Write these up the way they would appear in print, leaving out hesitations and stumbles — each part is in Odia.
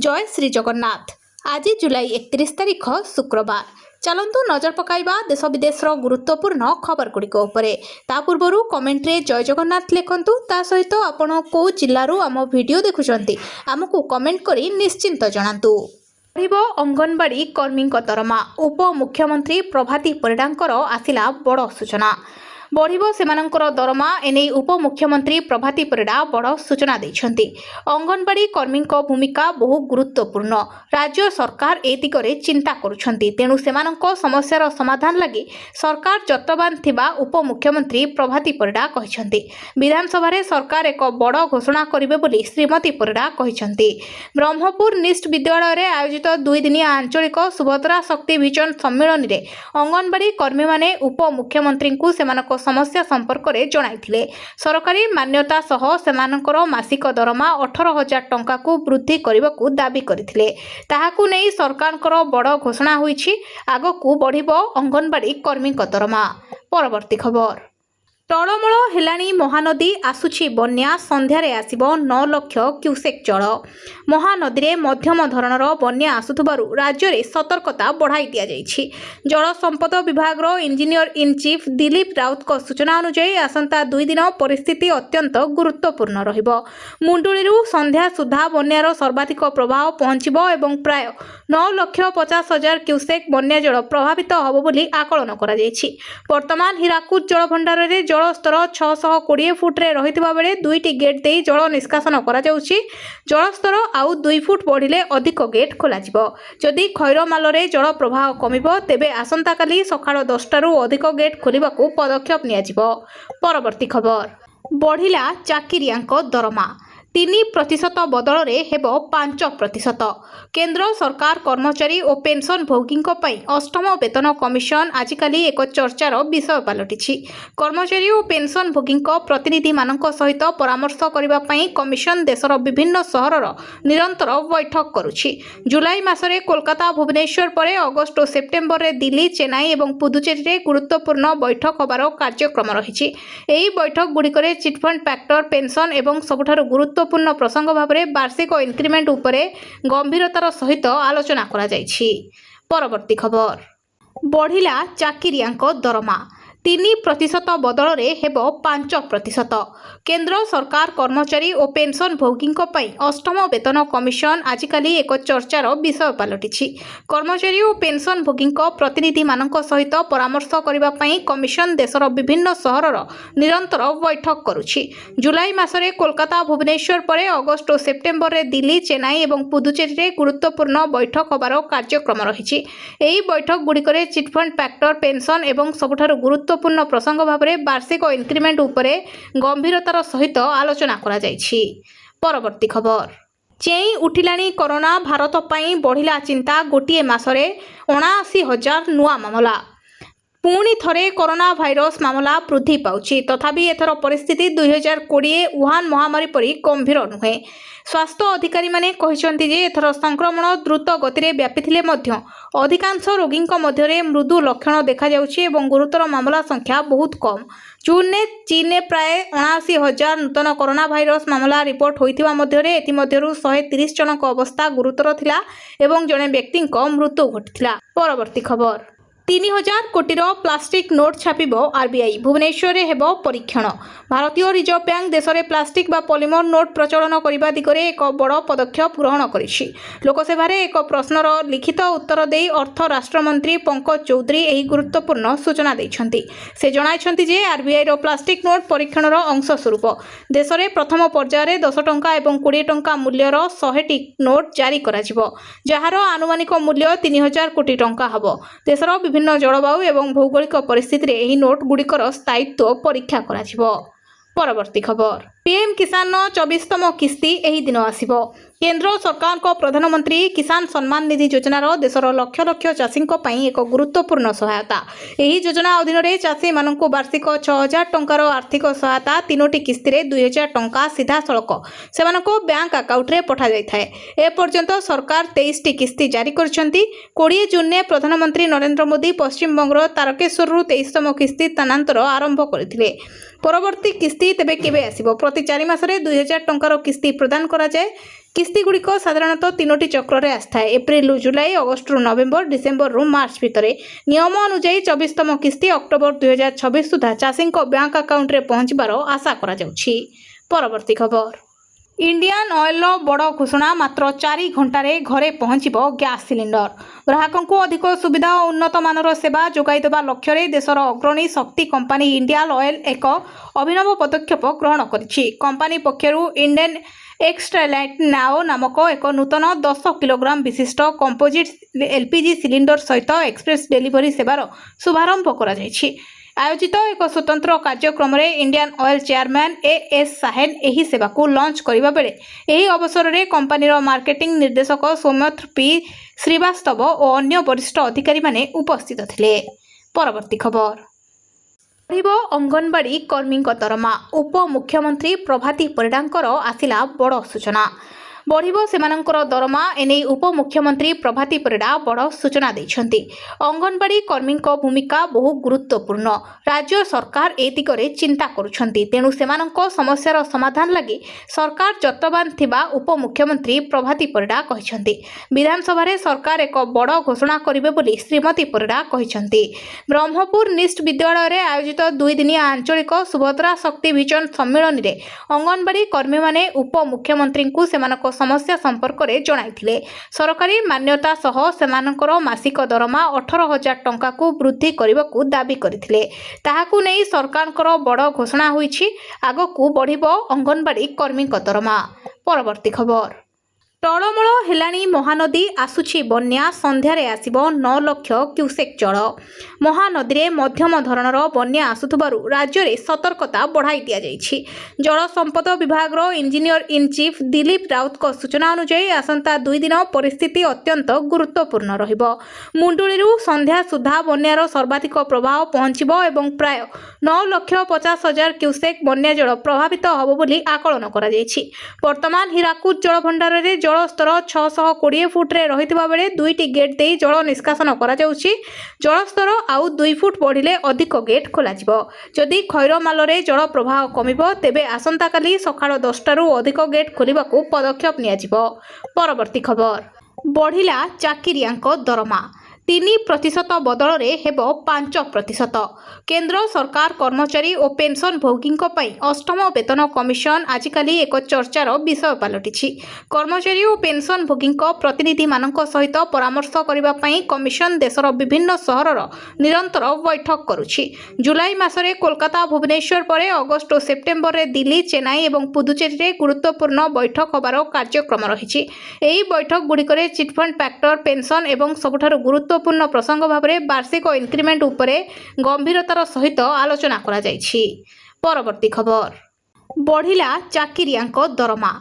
जय श्री जगन्नाथ। आज जुलाई 31 तारिख शुक्रवार। चलतु नजर पकाइबा देश विदेश गुरुत्वपूर्ण खबर गुड़िक ता पूर्व कमेंट रे जय जगन्नाथ लिखंतु। ता सहित आपण को जिल्लारू आम वीडियो देखुछंती आमको कमेंट करी निश्चिंत जणांतु। बढ़िबो अंगनवाड़ी कर्मी दरमा। उपमुख्यमंत्री प्रभाती परिडांकर आसिला बड़ सूचना। बढ़िबो सेमानंकर दरमा एने उपमुख्यमंत्री प्रभाती परिडा बड़ सूचना दैछंती। अंगनवाड़ी कर्मी भूमिका बहु गुरुत्वपूर्ण। राज्य सरकार ए दिगरे चिंता करुछंती। तेणु सेमानंक समस्यार समाधान लगी सरकार जतबान थिबा उपमुख्यमंत्री प्रभाती परिडा कहिछंती। विधानसभा रे सरकार एक बड़ घोषणा करिवे बोली श्रीमती परिडा कहिछंती। ब्रह्मपुर निष्ठ विद्यालय रे आयोजित 2 दिनिया आंचलिक सुभद्रा शक्ति विजन सम्मेलन रे अंगनवाड़ी कर्मी माने उपमुख्यमंत्री को सेमानक समस्या संपर्क में जणाइथिले। सरकारी मान्यता सह सेमानकर मासिक दरमा 18,000 टंका को वृद्धि करने दाबी करथिले। ताहाकु नै सरकारकर बड़ घोषणा होईछि। आगकू बढ़िबो अंगनवाड़ी कर्मी दरमा। परवर्ती खबर। टळमळ हेलाणी महानदी आसुछि बन्या। संध्यारे आसिबो 9 लाख क्यूसेक जल। महानदी रे मध्यम धरणर बन्या आसुथबारु राज्य रे सतर्कता बढ़ाई दिया जाइछि। जल संपद विभाग रो engineer in chief Dilip Raut को सूचना अनुसार आसंता 2 दिन परिस्थिति अत्यंत गुरुत्वपूर्ण रहिबो। मुंडुळीरु संध्या सुधा बन्यार सर्वाधिक प्रभाव पहुंचिबो एवं प्राय 9,50,000 क्यूसेक बन्या जल प्रभावित होबो बोली आकलन करा जाइछि। वर्तमान हीराकुद जल भंडार रे जलस्तर 620 फुट रे रहितबा बेले 2टी गेट दे जल निष्कासन करा जाउछि। जलस्तर आउ 2 फुट बढ़िले अधिक गेट खोला जिवो। जदि खैरमाल रे जल प्रवाह कमिबो तेबे आसंता काली सकाळ 10 रु अधिक गेट खोलिबाकू पदक्षेप निया जिवो। परवर्ती खबर। बढ़िला चाकिरियांक दरमा। 3% बदल रे हेबो 5%। केंद्र सरकार कर्मचारी और पेंशन भोगी अष्टम वेतन कमिशन आजिकाली एक चर्चार विषय पलटिछि। कर्मचारी और पेंशन भोगी प्रतिनिधि मानक सहित परामर्श करने कमिशन देशर विभिन्न सहरर निरंतर बैठक करुछि। जुलाई मासरे कोलकाता भुवनेश्वर पर अगस्ट और सेप्टेम्बर रे दिल्ली चेन्नई और पुदुचेरी रे गुरुत्वपूर्ण बैठक होबार कार्यक्रम रहिछि। एही बैठक गुड़िकरे चिटफंड फैक्टर पेंशन एवं सबुठारु गुरुत्वपूर्ण प्रसंग भाव में वार्षिक इंक्रीमेंट उपरे गंभीरतार सहित आलोचना करा जाइछि। परवर्ती खबर। बढ़िला चाकिरियांक दरमा। 3% बदल रे हेबो 5%। केंद्र सरकार कर्मचारी और पेंशन भोगी अष्टम वेतन कमिशन आजिकाली एक चर्चार विषय पलटिछि। कर्मचारी और पेंशन भोगी प्रतिनिधि मानक सहित परामर्श करने कमिशन देशर विभिन्न सहरर निरंतर बैठक करुछि। जुलाई मासरे कोलकाता भुवनेश्वर पर अगस्ट और सेप्टेम्बर रे दिल्ली चेन्नई और पुदुचेरी रे गुरुत्वपूर्ण बैठक होबार कार्यक्रम रहिछि। एही बैठक गुड़िकरे चिटफंड फैक्टर पेंशन एवं सबुठारु गुरुत्वपूर्ण प्रसंग भाव में वार्षिक इंक्रीमेंट उपरे गंभीरतार सहित आलोचना करा जाइछि। परवर्ती खबर। चेई उठिलाणी कोरोना। भारत पई बढ़िला चिंता। गोटे मासरे 79,000 नुआ मामला। पुणी थरे कोरोना भाइरस मामला वृद्धि पाउछि। तथापि एथर परिस्थिति 2020 वुहान महामारी परी गंभीर नुहे। स्वास्थ्य अधिकारी माने कहिसंती जे एथर संक्रमण द्रुत गति रे व्यापिथिले मध्य अधिकांश रोगींक मध्य रे मृदु लक्षण देखा जाउछि एवं गुरुतर मामला संख्या बहुत कम। जून ने चीन ने प्राय 79,000 नूतन कोरोना भाइरस मामला रिपोर्ट होइथिबा मध्य रे एथि मध्यरु 130 जनक अवस्था गुरुतर थिला एवं जने व्यक्तिंक मृत्यु घटिथिला। परवर्ती खबर। 3,000 कोटीर प्लास्टिक नोट छापिबो आरबीआई। भुवनेश्वर रे हेबो परीक्षण। भारतीय रिजर्व बैंक देश में प्लास्टिक बा पॉलीमर नोट प्रचलन करने दिगरे एक बड़ पदक्षेप ग्रहण करिछि। लोकसभा रे एक प्रश्नर लिखित उत्तर दे अर्थ राष्ट्रमंत्री पंकज चौधरी एही गुरुत्वपूर्ण सूचना दैछंती। से जणाइछंती जे आरबीआई रो प्लास्टिक नोट परीक्षणर अंश स्वरूप देश में प्रथम पर्यायर रे 10 टंका एवं 20 टंका मूल्यर 100टी नोट जारी कराजिबो, जहार आनुमानिक मूल्य 3,000 कोटी टंका हबो। देशर विभिन्न जलवायु एवं भौगोलिक परिस्थिति रे एही नोट गुड़िकर स्थायित्व परीक्षा कराजिबो। परवर्ती खबर। पीएम किसान 24तम किस्ती एही दिन आसिबो। केंद्र सरकार को प्रधानमंत्री किसान सम्मान निधि योजनार देशर लक्ष लक्ष चाषी एक गुरुत्वपूर्ण सहायता। यही योजना अधीन रे चाषी मानक वार्षिक 6,000 टंकार आर्थिक सहायता 3टी किस्ती रे 2,000 टंका सीधा सड़क से बैंक अकाउंट रे पठा जाय थाए। ए पर्यंत सरकार 23टी किस्ती जारी करछंती। 20 जून ने प्रधानमंत्री नरेंद्र मोदी पश्चिम बंगर तारकेश्वर 23तम किस्ती स्थानांतर आरंभ करथिले। परवर्ती किस्ती तेबे केबे आसिबो? प्रति 4 मासरे 2,000 टंकार किस्ती प्रदान करा जाय। କିସ୍ତିଗୁଡ଼ିକ ସାଧାରଣତଃ 3ଟି ଚକ୍ରରେ ଆସିଥାଏ। ଏପ୍ରିଲରୁ ଜୁଲାଇ, ଅଗଷ୍ଟରୁ ନଭେମ୍ବର, ଡିସେମ୍ବରରୁ ମାର୍ଚ୍ଚ ଭିତରେ। ନିୟମ ଅନୁଯାୟୀ 24ତମ କିସ୍ତି ଅକ୍ଟୋବର 2026 ସୁଦ୍ଧା ଚାଷୀଙ୍କ ବ୍ୟାଙ୍କ ଆକାଉଣ୍ଟରେ ପହଞ୍ଚିବାର ଆଶା କରାଯାଉଛି। ପରବର୍ତ୍ତୀ ଖବର। ଇଣ୍ଡିଆନ୍ ଅଏଲର ବଡ଼ ଘୋଷଣା, ମାତ୍ର 4 ଘଣ୍ଟାରେ ଘରେ ପହଞ୍ଚିବ ଗ୍ୟାସ୍ ସିଲିଣ୍ଡର। ଗ୍ରାହକଙ୍କୁ ଅଧିକ ସୁବିଧା ଓ ଉନ୍ନତମାନର ସେବା ଯୋଗାଇଦେବା ଲକ୍ଷ୍ୟରେ ଦେଶର ଅଗ୍ରଣୀ ଶକ୍ତି କମ୍ପାନୀ ଇଣ୍ଡିଆନ୍ ଅଏଲ ଏକ ଅଭିନବ ପଦକ୍ଷେପ ଗ୍ରହଣ କରିଛି। କମ୍ପାନୀ ପକ୍ଷରୁ ଇଣ୍ଡେନ୍ ଏକ୍ସଟ୍ରାଲାଇଟ୍ ନାଓ ନାମକ ଏକ ନୂତନ 10 କିଲୋଗ୍ରାମ ବିଶିଷ୍ଟ କମ୍ପୋଜିଟ୍ ଏଲ୍‌ପିଜି ସିଲିଣ୍ଡର ସହିତ ଏକ୍ସପ୍ରେସ୍ ଡେଲିଭରି ସେବାର ଶୁଭାରମ୍ଭ କରାଯାଇଛି। ଆୟୋଜିତ ଏକ ସ୍ୱତନ୍ତ୍ର କାର୍ଯ୍ୟକ୍ରମରେ ଇଣ୍ଡିଆନ୍ ଅଏଲ ଚେୟାରମ୍ୟାନ୍ ଏଏସ୍ ସାହେନ ଏହି ସେବାକୁ ଲଞ୍ଚ କରିବା ବେଳେ ଏହି ଅବସରରେ କମ୍ପାନୀର ମାର୍କେଟିଂ ନିର୍ଦ୍ଦେଶକ ସୌମ୍ୟତ୍ର ପି ଶ୍ରୀବାସ୍ତବ ଓ ଅନ୍ୟ ବରିଷ୍ଠ ଅଧିକାରୀମାନେ ଉପସ୍ଥିତ ଥିଲେ। ପରବର୍ତ୍ତୀ ଖବର। ବଢ଼ିବ ଅଙ୍ଗନବାଡ଼ି କର୍ମୀଙ୍କ ଦରମା। ଉପମୁଖ୍ୟମନ୍ତ୍ରୀ ପ୍ରଭାତୀ ପରିଡ଼ାଙ୍କର ଆସିଲା ବଡ଼ ସୂଚନା। ବଢ଼ିବ ସେମାନଙ୍କର ଦରମା। ଏନେଇ ଉପମୁଖ୍ୟମନ୍ତ୍ରୀ ପ୍ରଭାତୀ ପରିଡ଼ା ବଡ଼ ସୂଚନା ଦେଇଛନ୍ତି। ଅଙ୍ଗନବାଡ଼ି କର୍ମୀଙ୍କ ଭୂମିକା ବହୁ ଗୁରୁତ୍ୱପୂର୍ଣ୍ଣ। ରାଜ୍ୟ ସରକାର ଏ ଦିଗରେ ଚିନ୍ତା କରୁଛନ୍ତି। ତେଣୁ ସେମାନଙ୍କ ସମସ୍ୟାର ସମାଧାନ ଲାଗି ସରକାର ଯତ୍ନବାନ ଥିବା ଉପମୁଖ୍ୟମନ୍ତ୍ରୀ ପ୍ରଭାତୀ ପରିଡ଼ା କହିଛନ୍ତି। ବିଧାନସଭାରେ ସରକାର ଏକ ବଡ଼ ଘୋଷଣା କରିବେ ବୋଲି ଶ୍ରୀମତୀ ପରିଡ଼ା କହିଛନ୍ତି। ବ୍ରହ୍ମପୁର ନିଷ୍ଟ ବିଦ୍ୟାଳୟରେ ଆୟୋଜିତ 2 ଦିନିଆ ଆଞ୍ଚଳିକ ସୁଭଦ୍ରା ଶକ୍ତି ଭିଜନ ସମ୍ମିଳନୀରେ ଅଙ୍ଗନବାଡ଼ି କର୍ମୀମାନେ ଉପମୁଖ୍ୟମନ୍ତ୍ରୀଙ୍କୁ ସେମାନଙ୍କ ସମସ୍ୟା ସମ୍ପର୍କରେ ଜଣାଇଥିଲେ। ସରକାରୀ ମାନ୍ୟତା ସହ ସେମାନଙ୍କର ମାସିକ ଦରମା 18,000 ଟଙ୍କାକୁ ବୃଦ୍ଧି କରିବାକୁ ଦାବି କରିଥିଲେ। ତାହାକୁ ନେଇ ସରକାରଙ୍କର ବଡ଼ ଘୋଷଣା ହୋଇଛି। ଆଗକୁ ବଢ଼ିବ ଅଙ୍ଗନବାଡ଼ି କର୍ମୀଙ୍କ ଦରମା। ପରବର୍ତ୍ତୀ ଖବର। ଟଳମଳ ହେଲାଣି ମହାନଦୀ, ଆସୁଛି ବନ୍ୟା। ସନ୍ଧ୍ୟାରେ ଆସିବ 9 ଲକ୍ଷ କ୍ୟୁସେକ୍ ଜଳ। ମହାନଦୀରେ ମଧ୍ୟମ ଧରଣର ବନ୍ୟା ଆସୁଥିବାରୁ ରାଜ୍ୟରେ ସତର୍କତା ବଢ଼ାଇ ଦିଆଯାଇଛି। ଜଳ ସମ୍ପଦ ବିଭାଗର ଇଞ୍ଜିନିୟର ଇନ୍ ଚିଫ୍ ଦିଲ୍ଲୀପ ରାଉତଙ୍କ ସୂଚନା ଅନୁଯାୟୀ ଆସନ୍ତା 2 ଦିନ ପରିସ୍ଥିତି ଅତ୍ୟନ୍ତ ଗୁରୁତ୍ୱପୂର୍ଣ୍ଣ ରହିବ। ମୁଣ୍ଡୁଳିରୁ ସନ୍ଧ୍ୟା ସୁଦ୍ଧା ବନ୍ୟାର ସର୍ବାଧିକ ପ୍ରଭାବ ପହଞ୍ଚିବ ଏବଂ ପ୍ରାୟ 9,50,000 କ୍ୟୁସେକ୍ ବନ୍ୟା ଜଳ ପ୍ରଭାବିତ ହେବ ବୋଲି ଆକଳନ କରାଯାଇଛି। ବର୍ତ୍ତମାନ ହୀରାକୁଦ ଜଳଭଣ୍ଡାରରେ ଜଳସ୍ତର 620 ଫୁଟରେ ରହିଥିବା ବେଳେ 2ଟି ଗେଟ୍ ଦେଇ ଜଳ ନିଷ୍କାସନ କରାଯାଉଛି। ଜଳସ୍ତର ଆଉ 2 ଫୁଟ ବଢ଼ିଲେ ଅଧିକ ଗେଟ୍ ଖୋଲାଯିବ। ଯଦି ଖୈରମାଲରେ ଜଳ ପ୍ରବାହ କମିବ, ତେବେ ଆସନ୍ତାକାଲି ସକାଳ 10ଟାରୁ ଅଧିକ ଗେଟ୍ ଖୋଲିବାକୁ ପଦକ୍ଷେପ ନିଆଯିବ। ପରବର୍ତ୍ତୀ ଖବର। ବଢ଼ିଲା ଚାକିରିଆଙ୍କ ଦରମା। 3% ବଦଳରେ ହେବ 5%। କେନ୍ଦ୍ର ସରକାର କର୍ମଚାରୀ ଓ ପେନ୍ସନଭୋଗୀଙ୍କ ପାଇଁ 8ମ ବେତନ କମିଶନ ଆଜିକାଲି ଏକ ଚର୍ଚ୍ଚାର ବିଷୟ ପାଲଟିଛି। କର୍ମଚାରୀ ଓ ପେନ୍ସନଭୋଗୀଙ୍କ ପ୍ରତିନିଧିମାନଙ୍କ ସହିତ ପରାମର୍ଶ କରିବା ପାଇଁ କମିଶନ ଦେଶର ବିଭିନ୍ନ ସହରର ନିରନ୍ତର ବୈଠକ କରୁଛି। ଜୁଲାଇ ମାସରେ କୋଲକାତା, ଭୁବନେଶ୍ୱର ପରେ ଅଗଷ୍ଟ ଓ ସେପ୍ଟେମ୍ବରରେ ଦିଲ୍ଲୀ, ଚେନ୍ନାଇ ଏବଂ ପୁଦୁଚେରୀରେ ଗୁରୁତ୍ୱପୂର୍ଣ୍ଣ ବୈଠକ ହେବାର କାର୍ଯ୍ୟକ୍ରମ ରହିଛି। ଏହି ବୈଠକଗୁଡ଼ିକରେ ଚିଟ୍‌ଫଣ୍ଡ ଫ୍ୟାକ୍ଟର, ପେନ୍ସନ ଏବଂ ସବୁଠାରୁ ଗୁରୁତ୍ୱପୂର୍ଣ୍ଣ ପ୍ରସଙ୍ଗ ଭାବରେ ବାର୍ଷିକ ଇନକ୍ରିମେଣ୍ଟ ଉପରେ ଗମ୍ଭୀରତାର ସହିତ ଆଲୋଚନା କରାଯାଇଛି। ପରବର୍ତ୍ତୀ ଖବର। ବଢ଼ିଲା ଚାକିରିଆଙ୍କ ଦରମା।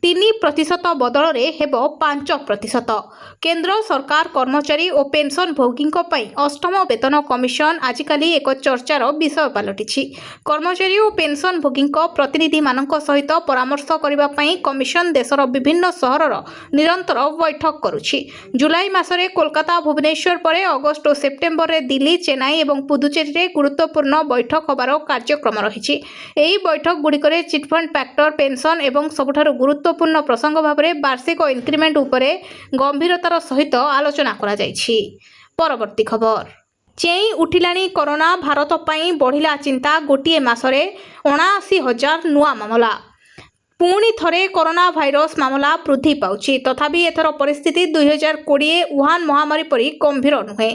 3% ବଦଳରେ ହେବ 5%। କେନ୍ଦ୍ର ସରକାର କର୍ମଚାରୀ ଓ ପେନ୍ସନଭୋଗୀଙ୍କ ପାଇଁ 8ମ ବେତନ କମିଶନ ଆଜିକାଲି ଏକ ଚର୍ଚ୍ଚାର ବିଷୟ ପାଲଟିଛି। କର୍ମଚାରୀ ଓ ପେନ୍ସନଭୋଗୀଙ୍କ ପ୍ରତିନିଧିମାନଙ୍କ ସହିତ ପରାମର୍ଶ କରିବା ପାଇଁ କମିଶନ ଦେଶର ବିଭିନ୍ନ ସହରର ନିରନ୍ତର ବୈଠକ କରୁଛି। ଜୁଲାଇ ମାସରେ କୋଲକାତା, ଭୁବନେଶ୍ୱର ପରେ ଅଗଷ୍ଟ ଓ ସେପ୍ଟେମ୍ବରରେ ଦିଲ୍ଲୀ, ଚେନ୍ନାଇ ଏବଂ ପୁଦୁଚେରୀରେ ଗୁରୁତ୍ୱପୂର୍ଣ୍ଣ ବୈଠକ ହେବାର କାର୍ଯ୍ୟକ୍ରମ ରହିଛି। ଏହି ବୈଠକଗୁଡ଼ିକରେ ଚିଟ୍‌ଫଣ୍ଡ ଫ୍ୟାକ୍ଟର, ପେନ୍ସନ ଏବଂ ସବୁଠାରୁ ଗୁରୁତ୍ୱପୂର୍ଣ୍ଣ ପ୍ରସଙ୍ଗ ଭାବରେ ବାର୍ଷିକ ଇନକ୍ରିମେଣ୍ଟ ଉପରେ ଗମ୍ଭୀରତାର ସହିତ ଆଲୋଚନା କରାଯାଇଛି। ପରବର୍ତ୍ତୀ ଖବର। ଚେଇଁ ଉଠିଲାଣି କରୋନା। ଭାରତ ପାଇଁ ବଢ଼ିଲା ଚିନ୍ତା। ଗୋଟିଏ ମାସରେ 79,000 ନୂଆ ମାମଲା। ପୁଣି ଥରେ କରୋନା ଭାଇରସ ମାମଲା ବୃଦ୍ଧି ପାଉଛି। ତଥାପି ଏଥର ପରିସ୍ଥିତି 2020 ଉହାନ ମହାମାରୀ ପରି ଗମ୍ଭୀର ନୁହେଁ।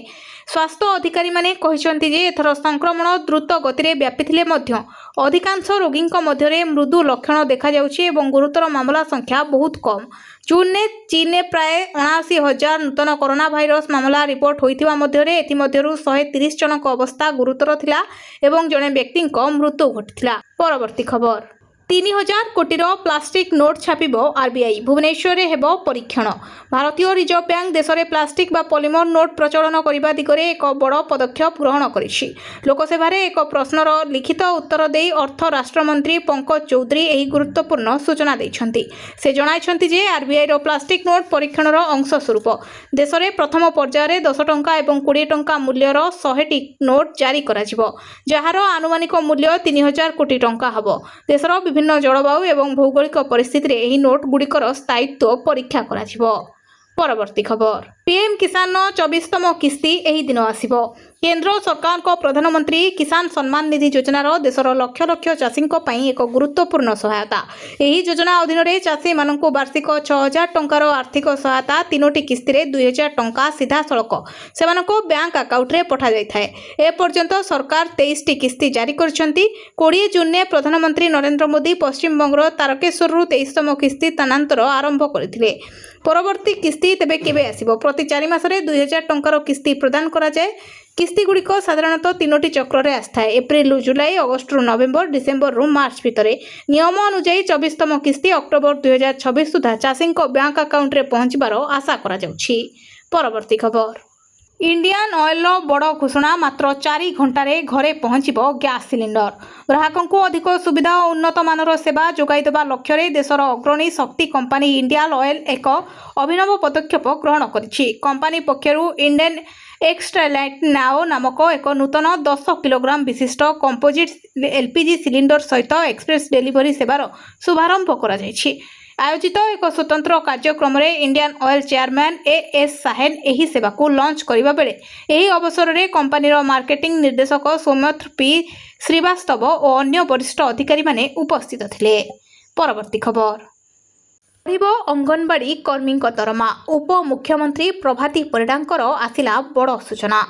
ସ୍ୱାସ୍ଥ୍ୟ ଅଧିକାରୀମାନେ କହିଛନ୍ତି ଯେ ଏଥର ସଂକ୍ରମଣ ଦ୍ରୁତ ଗତିରେ ବ୍ୟାପିଥିଲେ ମଧ୍ୟ ଅଧିକାଂଶ ରୋଗୀଙ୍କ ମଧ୍ୟରେ ମୃଦୁ ଲକ୍ଷଣ ଦେଖାଯାଉଛି ଏବଂ ଗୁରୁତର ମାମଲା ସଂଖ୍ୟା ବହୁତ କମ୍। ଜୁନ୍‌ରେ ଚୀନରେ ପ୍ରାୟ 79,000 ନୂତନ କରୋନା ଭାଇରସ ମାମଲା ରିପୋର୍ଟ ହୋଇଥିବା ମଧ୍ୟରେ ଏଥିମଧ୍ୟରୁ 130 ଜଣଙ୍କ ଅବସ୍ଥା ଗୁରୁତର ଥିଲା ଏବଂ ଜଣେ ବ୍ୟକ୍ତିଙ୍କ ମୃତ୍ୟୁ ଘଟିଥିଲା। ପରବର୍ତ୍ତୀ ଖବର। 3,000 କୋଟିର ପ୍ଲାଷ୍ଟିକ୍ ନୋଟ୍ ଛାପିବ ଆର୍‌ବିଆଇ। ଭୁବନେଶ୍ୱରରେ ହେବ ପରୀକ୍ଷଣ। ଭାରତୀୟ ରିଜର୍ଭ ବ୍ୟାଙ୍କ ଦେଶରେ ପ୍ଲାଷ୍ଟିକ୍ ବା ପଲିମର ନୋଟ୍ ପ୍ରଚଳନ କରିବା ଦିଗରେ ଏକ ବଡ଼ ପଦକ୍ଷେପ ଗ୍ରହଣ କରିଛି। ଲୋକସଭାରେ ଏକ ପ୍ରଶ୍ନର ଲିଖିତ ଉତ୍ତର ଦେଇ ଅର୍ଥ ରାଷ୍ଟ୍ରମନ୍ତ୍ରୀ ପଙ୍କଜ ଚୌଧୁରୀ ଏହି ଗୁରୁତ୍ୱପୂର୍ଣ୍ଣ ସୂଚନା ଦେଇଛନ୍ତି। ସେ ଜଣାଇଛନ୍ତି ଯେ ଆର୍‌ବିଆଇର ପ୍ଲାଷ୍ଟିକ୍ ନୋଟ୍ ପରୀକ୍ଷଣର ଅଂଶ ସ୍ୱରୂପ ଦେଶରେ ପ୍ରଥମ ପର୍ଯ୍ୟାୟରେ 10 ଟଙ୍କା ଏବଂ 20 ଟଙ୍କା ମୂଲ୍ୟର 100ଟି ନୋଟ୍ ଜାରି କରାଯିବ, ଯାହାର ଆନୁମାନିକ ମୂଲ୍ୟ 3,000 କୋଟି ଟଙ୍କା ହେବ। ଦେଶର ବିଭିନ୍ନ ବିଭିନ୍ନ ଜଳବାୟୁ ଏବଂ ଭୌଗୋଳିକ ପରିସ୍ଥିତିରେ ଏହି ନୋଟଗୁଡ଼ିକର ସ୍ଥାୟିତ୍ୱ ପରୀକ୍ଷା କରାଯିବ। ପରବର୍ତ୍ତୀ ଖବର ପିଏମ୍ କିଷାନର 24ତମ କିସ୍ତି ଏହି ଦିନ ଆସିବ। କେନ୍ଦ୍ର ସରକାରଙ୍କ ପ୍ରଧାନମନ୍ତ୍ରୀ କିଷାନ ସମ୍ମାନ ନିଧି ଯୋଜନାର ଦେଶର ଲକ୍ଷ ଲକ୍ଷ ଚାଷୀଙ୍କ ପାଇଁ ଏକ ଗୁରୁତ୍ୱପୂର୍ଣ୍ଣ ସହାୟତା। ଏହି ଯୋଜନା ଅଧୀନରେ ଚାଷୀମାନଙ୍କୁ ବାର୍ଷିକ 6,000 ଟଙ୍କାର ଆର୍ଥିକ ସହାୟତା 3ଟି କିସ୍ତିରେ 2,000 ଟଙ୍କା ସିଧାସଳଖ ସେମାନଙ୍କ ବ୍ୟାଙ୍କ ଆକାଉଣ୍ଟରେ ପଠାଯାଇଥାଏ। ଏପର୍ଯ୍ୟନ୍ତ ସରକାର 23ଟି କିସ୍ତି ଜାରି କରିଛନ୍ତି। 20 ଜୁନରେ ପ୍ରଧାନମନ୍ତ୍ରୀ ନରେନ୍ଦ୍ର ମୋଦି ପଶ୍ଚିମବଙ୍ଗର ତାରକେଶ୍ୱରରୁ 23ତମ କିସ୍ତି ସ୍ଥାନାନ୍ତର ଆରମ୍ଭ କରିଥିଲେ। ପରବର୍ତ୍ତୀ କିସ୍ତି ତେବେ କେବେ ଆସିବ? ପ୍ରତି 4 ମାସରେ 2,000 ଟଙ୍କାର କିସ୍ତି ପ୍ରଦାନ କରାଯାଏ। କିସ୍ତିଗୁଡ଼ିକ ସାଧାରଣତଃ 3ଟି ଚକ୍ରରେ ଆସିଥାଏ। ଏପ୍ରିଲରୁ ଜୁଲାଇ, ଅଗଷ୍ଟରୁ ନଭେମ୍ବର, ଡିସେମ୍ବରରୁ ମାର୍ଚ୍ଚ ଭିତରେ। ନିୟମ ଅନୁଯାୟୀ 24ତମ କିସ୍ତି ଅକ୍ଟୋବର 2026 ସୁଦ୍ଧା ଚାଷୀଙ୍କ ବ୍ୟାଙ୍କ ଆକାଉଣ୍ଟରେ ପହଞ୍ଚିବାର ଆଶା କରାଯାଉଛି। ପରବର୍ତ୍ତୀ ଖବର ଇଣ୍ଡିଆନ୍ ଅଏଲର ବଡ଼ ଘୋଷଣା, ମାତ୍ର 4 ଘଣ୍ଟାରେ ଘରେ ପହଞ୍ଚିବ ଗ୍ୟାସ୍ ସିଲିଣ୍ଡର। ଗ୍ରାହକଙ୍କୁ ଅଧିକ ସୁବିଧା ଓ ଉନ୍ନତ ମାନର ସେବା ଯୋଗାଇ ଦେବା ଲକ୍ଷ୍ୟରେ ଦେଶର ଅଗ୍ରଣୀ ଶକ୍ତି କମ୍ପାନୀ ଇଣ୍ଡିଆନ୍ ଅଏଲ ଏକ ଅଭିନବ ପଦକ୍ଷେପ ଗ୍ରହଣ କରିଛି। କମ୍ପାନୀ ପକ୍ଷରୁ ଇଣ୍ଡେନ୍ ଏକ୍ସଟ୍ରାଲାଇଟ୍ ନାଓ ନାମକ ଏକ ନୂତନ 10 କିଲୋଗ୍ରାମ ବିଶିଷ୍ଟ କମ୍ପୋଜିଟ୍ ଏଲ୍‌ପିଜି ସିଲିଣ୍ଡର ସହିତ ଏକ୍ସପ୍ରେସ୍ ଡେଲିଭରି ସେବାର ଶୁଭାରମ୍ଭ କରାଯାଇଛି। ଆୟୋଜିତ ଏକ ସ୍ୱତନ୍ତ୍ର କାର୍ଯ୍ୟକ୍ରମରେ ଇଣ୍ଡିଆନ୍ ଅଏଲ ଚେୟାରମ୍ୟାନ୍ ଏଏସ୍ ସାହେନ ଏହି ସେବାକୁ ଲଞ୍ଚ କରିବା ବେଳେ ଏହି ଅବସରରେ କମ୍ପାନୀର ମାର୍କେଟିଂ ନିର୍ଦ୍ଦେଶକ ସୌମ୍ୟତ୍ର ପି ଶ୍ରୀବାସ୍ତବ ଓ ଅନ୍ୟ ବରିଷ୍ଠ ଅଧିକାରୀମାନେ ଉପସ୍ଥିତ ଥିଲେ। ପରବର୍ତ୍ତୀ ଖବର ବଢ଼ିବ ଅଙ୍ଗନବାଡ଼ି କର୍ମୀଙ୍କ ଦରମା। ଉପମୁଖ୍ୟମନ୍ତ୍ରୀ ପ୍ରଭାତୀ ପରିଡ଼ାଙ୍କର ଆସିଲା ବଡ଼ ସୂଚନା।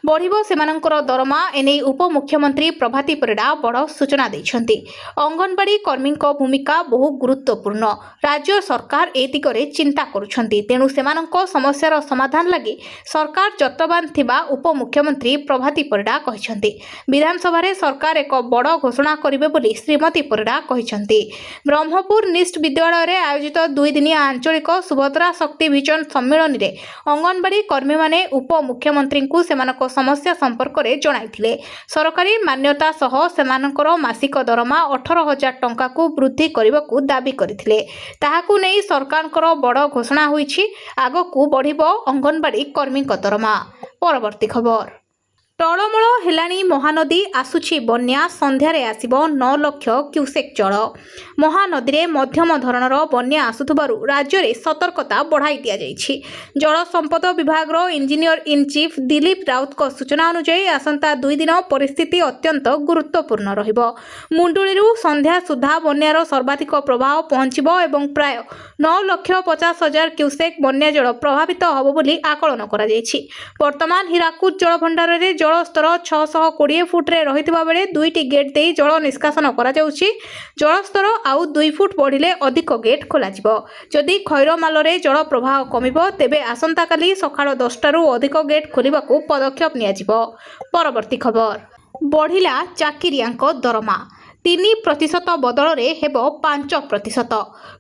ବଢ଼ିବ ସେମାନଙ୍କର ଦରମା। ଏନେଇ ଉପମୁଖ୍ୟମନ୍ତ୍ରୀ ପ୍ରଭାତୀ ପରିଡ଼ା ବଡ଼ ସୂଚନା ଦେଇଛନ୍ତି। ଅଙ୍ଗନବାଡ଼ି କର୍ମୀଙ୍କ ଭୂମିକା ବହୁ ଗୁରୁତ୍ୱପୂର୍ଣ୍ଣ। ରାଜ୍ୟ ସରକାର ଏ ଦିଗରେ ଚିନ୍ତା କରୁଛନ୍ତି। ତେଣୁ ସେମାନଙ୍କ ସମସ୍ୟାର ସମାଧାନ ଲାଗି ସରକାର ଯତ୍ନବାନ ଥିବା ଉପମୁଖ୍ୟମନ୍ତ୍ରୀ ପ୍ରଭାତୀ ପରିଡ଼ା କହିଛନ୍ତି। ବିଧାନସଭାରେ ସରକାର ଏକ ବଡ଼ ଘୋଷଣା କରିବେ ବୋଲି ଶ୍ରୀମତୀ ପରିଡ଼ା କହିଛନ୍ତି। ବ୍ରହ୍ମପୁର ନିଷ୍ଟ ବିଦ୍ୟାଳୟରେ ଆୟୋଜିତ 2 ଦିନିଆ ଆଞ୍ଚଳିକ ସୁଭଦ୍ରା ଶକ୍ତି ଭିଜନ ସମ୍ମିଳନୀରେ ଅଙ୍ଗନବାଡ଼ି କର୍ମୀମାନେ ଉପମୁଖ୍ୟମନ୍ତ୍ରୀଙ୍କୁ ସେମାନଙ୍କ ସମସ୍ୟା ସମ୍ପର୍କରେ ଜଣାଇଥିଲେ। ସରକାରୀ ମାନ୍ୟତା ସହ ସେମାନଙ୍କର ମାସିକ ଦରମା 18,000 ଟଙ୍କାକୁ ବୃଦ୍ଧି କରିବାକୁ ଦାବି କରିଥିଲେ। ତାହାକୁ ନେଇ ସରକାରଙ୍କର ବଡ଼ ଘୋଷଣା ହୋଇଛି। ଆଗକୁ ବଢ଼ିବ ଅଙ୍ଗନବାଡ଼ି କର୍ମୀଙ୍କ ଦରମା। ପରବର୍ତ୍ତୀ ଖବର ଟଳମଳ ହେଲାଣି ମହାନଦୀ, ଆସୁଛି ବନ୍ୟା। ସନ୍ଧ୍ୟାରେ ଆସିବ 9 ଲକ୍ଷ କ୍ୟୁସେକ୍ ଜଳ। ମହାନଦୀରେ ମଧ୍ୟମ ଧରଣର ବନ୍ୟା ଆସୁଥିବାରୁ ରାଜ୍ୟରେ ସତର୍କତା ବଢ଼ାଇ ଦିଆଯାଇଛି। ଜଳ ସମ୍ପଦ ବିଭାଗର ଇଞ୍ଜିନିୟର ଇନ୍ ଚିଫ୍ ଦିଲ୍ଲୀପ ରାଉତଙ୍କ ସୂଚନା ଅନୁଯାୟୀ ଆସନ୍ତା 2 ଦିନ ପରିସ୍ଥିତି ଅତ୍ୟନ୍ତ ଗୁରୁତ୍ୱପୂର୍ଣ୍ଣ ରହିବ। ମୁଣ୍ଡୁଳିରୁ ସନ୍ଧ୍ୟା ସୁଦ୍ଧା ବନ୍ୟାର ସର୍ବାଧିକ ପ୍ରବାହ ପହଞ୍ଚିବ ଏବଂ ପ୍ରାୟ 9,50,000 କ୍ୟୁସେକ୍ ବନ୍ୟା ଜଳ ପ୍ରଭାବିତ ହେବ ବୋଲି ଆକଳନ କରାଯାଇଛି। ବର୍ତ୍ତମାନ ହୀରାକୁଦ ଜଳଭଣ୍ଡାରରେ ଜଳସ୍ତର 620 ଫୁଟରେ ରହିଥିବା ବେଳେ 2ଟି ଗେଟ୍ ଦେଇ ଜଳ ନିଷ୍କାସନ କରାଯାଉଛି। ଜଳସ୍ତର ଆଉ 2 ଫୁଟ ବଢ଼ିଲେ ଅଧିକ ଗେଟ୍ ଖୋଲାଯିବ। ଯଦି ଖଇରମାଲରେ ଜଳ ପ୍ରବାହ କମିବ, ତେବେ ଆସନ୍ତାକାଲି ସକାଳ 10ଟାରୁ ଅଧିକ ଗେଟ୍ ଖୋଲିବାକୁ ପଦକ୍ଷେପ ନିଆଯିବ। ପରବର୍ତ୍ତୀ ଖବର ବଢ଼ିଲା ଚାକିରିଆଙ୍କ ଦରମା। 3% ବଦଳରେ ହେବ 5%।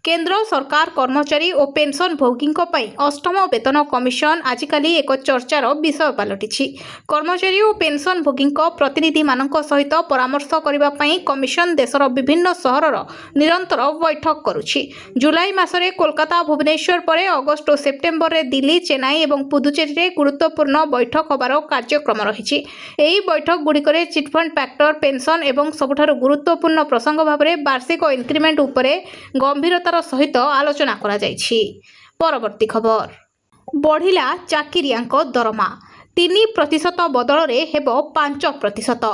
କେନ୍ଦ୍ର ସରକାର କର୍ମଚାରୀ ଓ ପେନ୍ସନଭୋଗୀଙ୍କ ପାଇଁ 8ମ ବେତନ କମିଶନ ଆଜିକାଲି ଏକ ଚର୍ଚ୍ଚାର ବିଷୟ ପାଲଟିଛି। କର୍ମଚାରୀ ଓ ପେନ୍ସନଭୋଗୀଙ୍କ ପ୍ରତିନିଧିମାନଙ୍କ ସହିତ ପରାମର୍ଶ କରିବା ପାଇଁ କମିଶନ ଦେଶର ବିଭିନ୍ନ ସହରର ନିରନ୍ତର ବୈଠକ କରୁଛି। ଜୁଲାଇ ମାସରେ କୋଲକାତା, ଭୁବନେଶ୍ୱର ପରେ ଅଗଷ୍ଟ ଓ ସେପ୍ଟେମ୍ବରରେ ଦିଲ୍ଲୀ, ଚେନ୍ନାଇ ଏବଂ ପୁଦୁଚେରୀରେ ଗୁରୁତ୍ୱପୂର୍ଣ୍ଣ ବୈଠକ ହେବାର କାର୍ଯ୍ୟକ୍ରମ ରହିଛି। ଏହି ବୈଠକଗୁଡ଼ିକରେ ଚିଟ୍‌ଫଣ୍ଡ ଫ୍ୟାକ୍ଟର, ପେନ୍ସନ ଏବଂ ସବୁଠାରୁ ଗୁରୁତ୍ୱପୂର୍ଣ୍ଣ ପ୍ରସଙ୍ଗ ଭାବରେ ବାର୍ଷିକ ଇନକ୍ରିମେଣ୍ଟ ଉପରେ ଗମ୍ଭୀରତାର ସହିତ ଆଲୋଚନା କରାଯାଇଛି। ପରବର୍ତ୍ତୀ ଖବର ବଢ଼ିଲା ଚାକିରିଆଙ୍କ ଦରମା। 3% ବଦଳରେ ହେବ 5%।